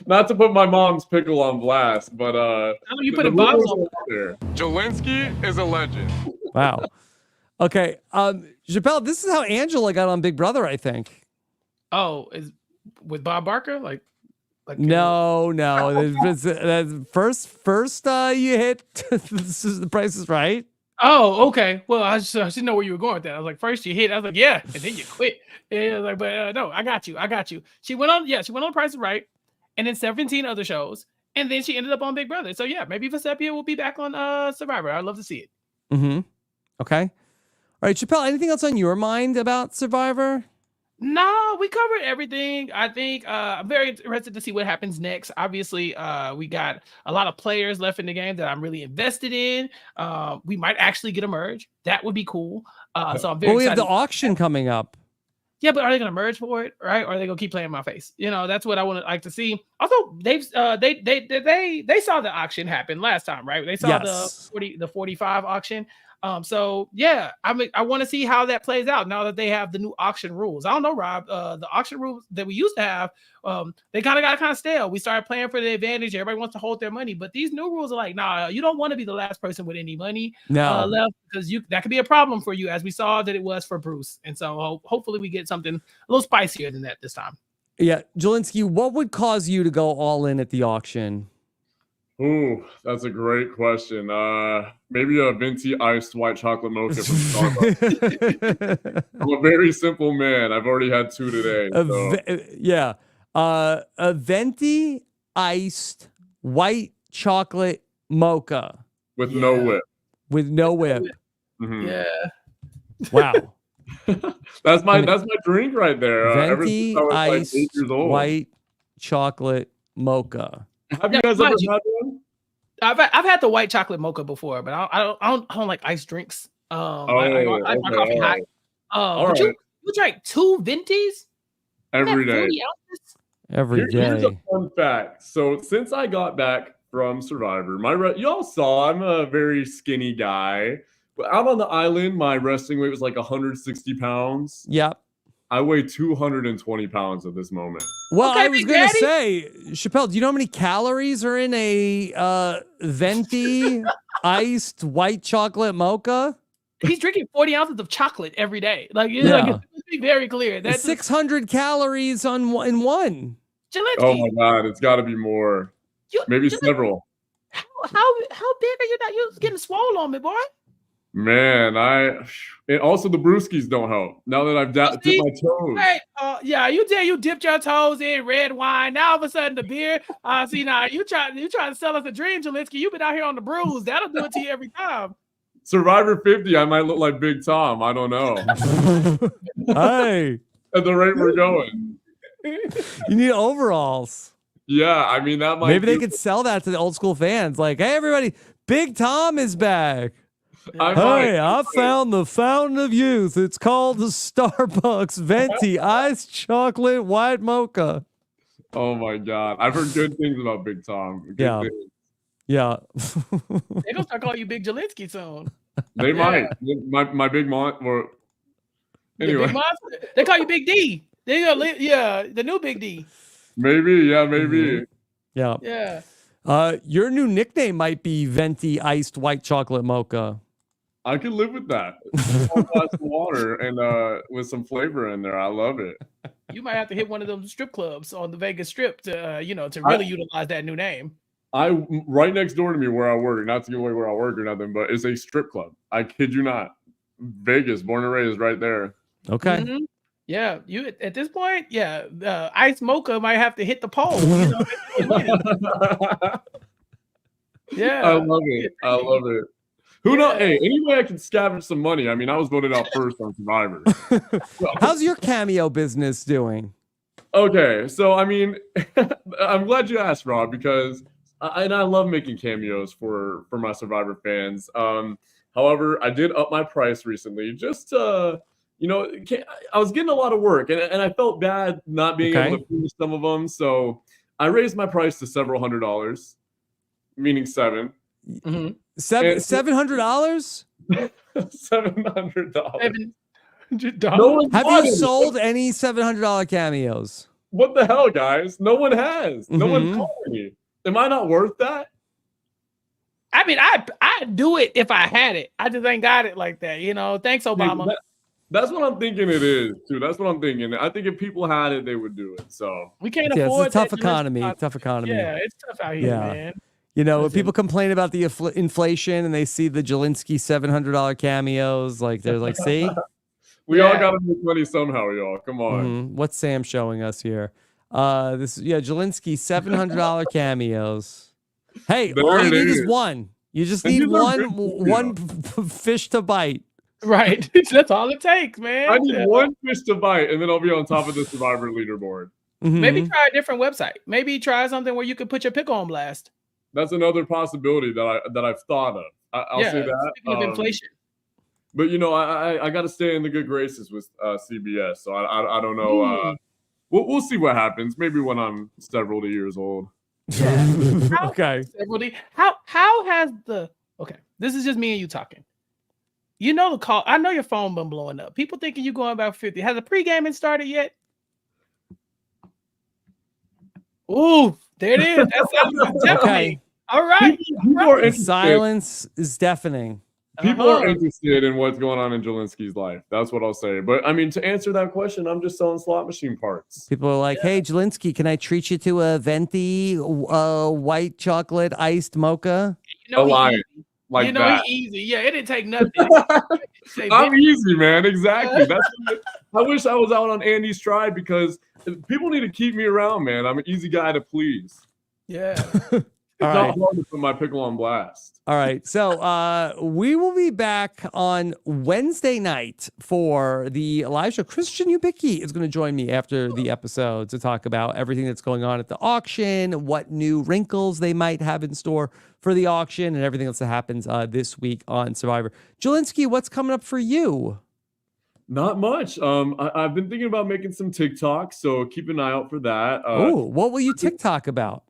Not to put my mom's pickle on blast, but you put a Bob on there. Jelinski is a legend. Wow. Okay. Chappell, this is how Angela got on Big Brother, I think. Oh, is with Bob Barker? Like No. First you hit this is The Price is Right. Oh, okay. Well, I just didn't know where you were going with that. I was like, first you hit. I was like, yeah, and then you quit. And I was like, but no, I got you. She went on Price is Right, and then 17 other shows, and then she ended up on Big Brother. So yeah, maybe Deceptive will be back on Survivor. I'd love to see it. Mm-hmm. Okay. All right, Chappell, anything else on your mind about Survivor? No, we covered everything. I think I'm very interested to see what happens next. Obviously, we got a lot of players left in the game that I'm really invested in. We might actually get a merge. That would be cool. So I'm very We have excited. the auction coming up. Yeah, but are they going to merge for it, right? Or are they going to keep playing in my face? You know, that's what I would like to see. Also, they saw the auction happen last time, right? They saw the 45 auction. So yeah, I want to see how that plays out now that they have the new auction rules. I don't know, Rob. The auction rules that we used to have, they got kind of stale. We started playing for the advantage. Everybody wants to hold their money, but these new rules are like, nah, you don't want to be the last person with any money left, because that could be a problem for you, as we saw that it was for Bruce. And so hopefully we get something a little spicier than that this time. Yeah, Jelinski, what would cause you to go all in at the auction? Ooh, that's a great question. Maybe a venti iced white chocolate mocha from Starbucks. I'm a very simple man. I've already had 2 today. So. A venti iced white chocolate mocha with no whip. With no whip. Mm-hmm. Yeah. Wow. that's my drink right there. Venti ever since I was iced like 8 years old. white chocolate mocha. Have you guys ever had one? I've had the white chocolate mocha before, but I don't like iced drinks. I like my coffee hot. But you drank 2 ventis every day. Here's a fun fact. So since I got back from Survivor, y'all saw I'm a very skinny guy. But out on the island, my resting weight was like 160 pounds. Yep. I weigh 220 pounds at this moment. Well, Okay, I was Big going to Daddy. say, Chappelle, do you know how many calories are in a venti iced white chocolate mocha? He's drinking 40 ounces of chocolate every day. Like, Yeah. let's be very clear. That's 600 calories in one. Jelinski. Oh my God, it's got to be more. Maybe several. How big are you now? You're getting swole on me, boy. Man, and also the brewskis don't help. Now that I've dipped my toes. Right. Yeah, you dipped your toes in red wine. Now all of a sudden the beer. See now you trying to sell us a dream, Jelinski. You've been out here on the brews. That'll do it to you every time. Survivor 50, I might look like Big Tom. I don't know. Hey. At the rate we're going. You need overalls. Yeah, I mean that might. Maybe they could sell that to the old school fans. Like, hey, everybody, Big Tom is back. I found the fountain of youth. It's called the Starbucks Venti Iced Chocolate White Mocha. Oh my God, I've heard good things about Big Tom. Good things. Yeah. They're gonna start calling you Big Jelinsky soon. They might. My big monster. Anyway, Big monster. They call you Big D. The new Big D. Maybe, yeah, maybe. Yeah. Yeah. Your new nickname might be Venti Iced White Chocolate Mocha. I could live with that. A glass of water and with some flavor in there. I love it. You might have to hit one of those strip clubs on the Vegas Strip to to really utilize that new name. Right next door to me where I work, not to give away where I work or nothing, but it's a strip club. I kid you not. Vegas, born and raised, right there. Okay. Mm-hmm. Yeah, you at this point, Ice Mocha might have to hit the pole. Yeah, I love it. I love it. Who knows? Hey, anyway, I can scavenge some money. I mean, I was voted out first on Survivor. How's your cameo business doing? Okay, so I mean, I'm glad you asked, Rob, because I love making cameos for my Survivor fans. However, I did up my price recently, just to, I was getting a lot of work, and I felt bad not being able to finish some of them, so I raised my price to several $100s, meaning $7. Mm-hmm. $700? $700. Have you sold any $700 cameos? What the hell, guys? No one has. No one's calling me. Am I not worth that? I mean, I'd do it if I had it. I just ain't got it like that. Thanks, Obama. That's what I'm thinking it is, too. That's what I'm thinking. I think if people had it, they would do it. So we can't afford it's a tough economy. Tough economy. Yeah, it's tough out here, man. When people complain about the inflation and they see the Jelinsky $700 cameos, like they're like, see? We all got to make money somehow, y'all. Come on. What's Sam showing us here? Jelinsky $700 cameos. Hey, all you need is one. You just need one fish to bite. Right. That's all it takes, man. I need one fish to bite, and then I'll be on top of the Survivor leaderboard. Maybe try a different website. Maybe try something where you could put your pickle on blast. That's another possibility that I've thought of. I'll say that. Speaking of inflation. But I got to stay in the good graces with CBS, so I don't know. We'll see what happens. Maybe when I'm several years old. Okay. How has this is just me and you talking. The call. I know your phone been blowing up. People thinking you going about 50. Has the pre-gaming started yet? Ooh, there it is. That sounds deafening. All right. Silence is deafening. People are interested in what's going on in Jelinsky's life. That's what I'll say. But I mean, to answer that question, I'm just selling slot machine parts. People are like, hey, Jelinsky, can I treat you to a venti white chocolate iced mocha? He's easy. Yeah, it didn't take nothing. I'm easy, man. Exactly. I wish I was out on Andy's stride because people need to keep me around, man. I'm an easy guy to please. Yeah. It's not hard to put my pickle on blast. All right. So we will be back on Wednesday night for the live show. Christian Ubicki is going to join me after the episode to talk about everything that's going on at the auction, what new wrinkles they might have in store for the auction, and everything else that happens this week on Survivor. Jelinski, what's coming up for you? Not much. I've been thinking about making some TikToks, so keep an eye out for that. What will you TikTok about?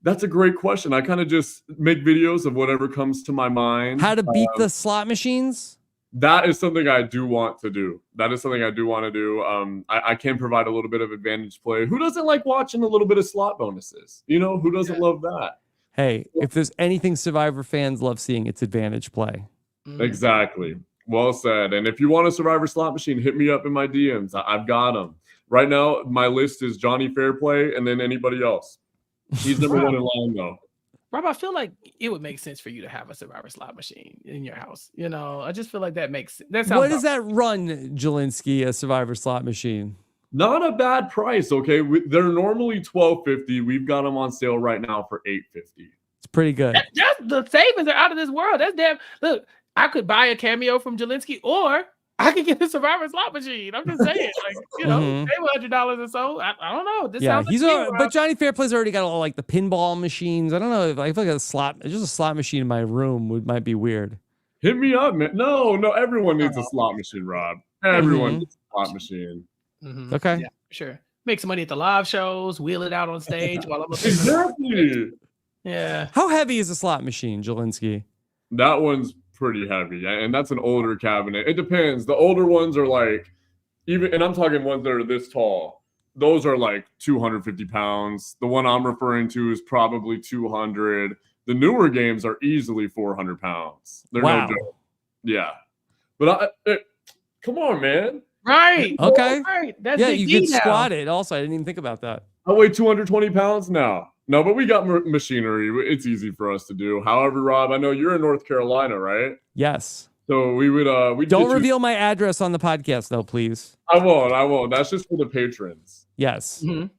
That's a great question. I kind of just make videos of whatever comes to my mind. How to beat the slot machines? How to beat the slot machines? Yeah, exactly. That's what that is something I do want to do. I can provide a little bit of advantage play. Who doesn't like watching a little bit of slot bonuses? You know, who doesn't love that? Hey, if there's anything Survivor fans love seeing, it's advantage play. Exactly. Well said. And if you want a Survivor slot machine, hit me up in my DMs. I've got them. Right now, my list is Johnny Fairplay and then anybody else. He's number one in line, though. Rob, I feel like it would make sense for you to have a Survivor slot machine in your house. You know, I just feel like that makes that sounds. What does that run, Jelinski, a Survivor slot machine? Not a bad price, okay? They're normally $12.50. We've got them on sale right now for $8.50. It's pretty good. Just the savings are out of this world. That's damn. Look, I could buy a cameo from Jelinsky, or I could get a Survivor slot machine. I'm just saying, like, you know, pay $100 or so. I don't know. This sounds like but Johnny Fairplay's already got all like the pinball machines. I don't know if I feel like just a slot machine in my room might be weird. Hit me up, man. No, everyone needs a slot machine, Rob. Everyone needs a slot machine. Okay. Yeah, sure. Make some money at the live shows, wheel it out on stage while I'm up Exactly. Yeah. How heavy is a slot machine, Jelinski? That one's pretty heavy, and that's an older cabinet. It depends. The older ones are like, and I'm talking ones that are this tall. Those are like 250 pounds. The one I'm referring to is probably 200. The newer games are easily 400 pounds. They're no joke. Yeah. But come on, man. Right. Okay. Right. That's you could squat it. Also, I didn't even think about that. I weigh 220 pounds now. No, but we got machinery. It's easy for us to do. However, Rob, I know you're in North Carolina, right? Yes. So we would don't reveal my address on the podcast, though, please. I won't. That's just for the patrons. Yes. We'll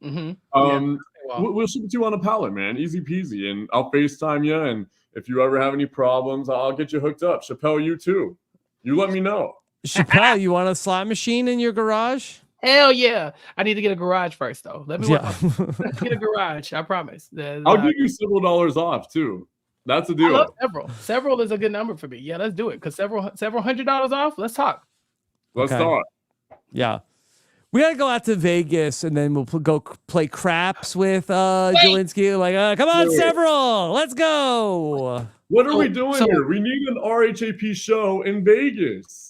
ship it to you on a pallet, man. Easy peasy. And I'll FaceTime you. And if you ever have any problems, I'll get you hooked up. Chappell, you too. You let me know. Chappell, you want a slot machine in your garage? Hell yeah. I need to get a garage first, though. Let me get a garage. I promise. I'll give you several dollars off, too. That's a deal. I love several. Several is a good number for me. Yeah, let's do it. Because several $100 off. Let's talk. Let's talk. Yeah. We got to go out to Vegas, and then we'll go play craps with Jelinski. Like, come on, several. Let's go. What are we doing here? We need an RHAP show in Vegas.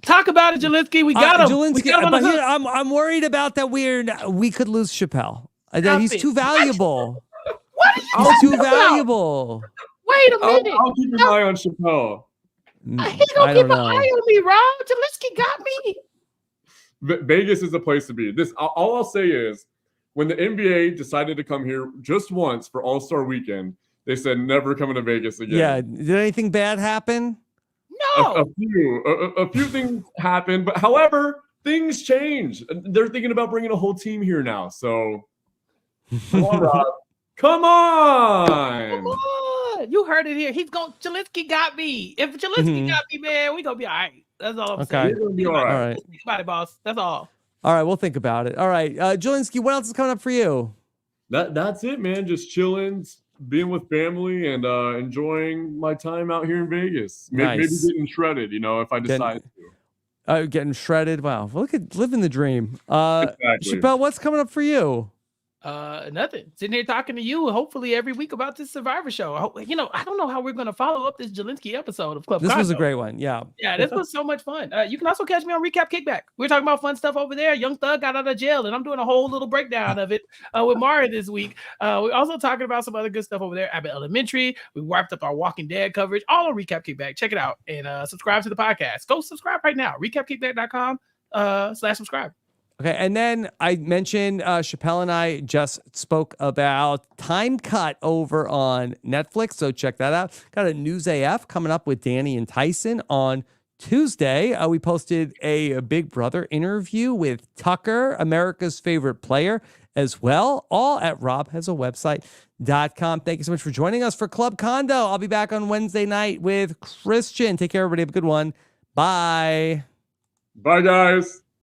Talk about it, Jelinski. We got him. Jelinski, but here, I'm worried about that we could lose Chappell. He's too valuable. What? He's too valuable. Wait a minute. I'll keep an eye on Chappell. He's gonna keep an eye on me, Rob. Jelinski got me. Vegas is the place to be. All I'll say is, when the NBA decided to come here just once for All-Star Weekend, they said never coming to Vegas again. Yeah. Did anything bad happen? No. A few things happened, but however, things change. They're thinking about bringing a whole team here now. So, come on, Rob. Come on. You heard it here. Jelinski got me. If Jelinski got me, man, we gonna be all right. That's all I'm saying. We're gonna be all right. Think about it, boss. That's all. All right, we'll think about it. All right, Jelinski, what else is coming up for you? That's it, man. Just chilling, being with family, and enjoying my time out here in Vegas. Maybe getting shredded, if I decide to. Getting shredded. Wow, look at living the dream. Exactly. Chappell, what's coming up for you? Nothing. Sitting here talking to you, hopefully every week about this Survivor show. I don't know how we're gonna follow up this Jelinski episode of Club Condo. This was a great one. Yeah. Yeah, this was so much fun. You can also catch me on Recap Kickback. We're talking about fun stuff over there. Young Thug got out of jail, and I'm doing a whole little breakdown of it with Mara this week. We're also talking about some other good stuff over there. Abbott Elementary. We wrapped up our Walking Dead coverage, all on Recap Kickback. Check it out and subscribe to the podcast. Go subscribe right now. RecapKickback.com/subscribe. Okay, and then I mentioned Chappell and I just spoke about Time Cut over on Netflix, so check that out. Got a News AF coming up with Danny and Tyson on Tuesday. We posted a Big Brother interview with Tucker, America's favorite player, as well, all at robhasawebsite.com. Thank you so much for joining us for Club Condo. I'll be back on Wednesday night with Christian. Take care, everybody. Have a good one. Bye. Bye, guys.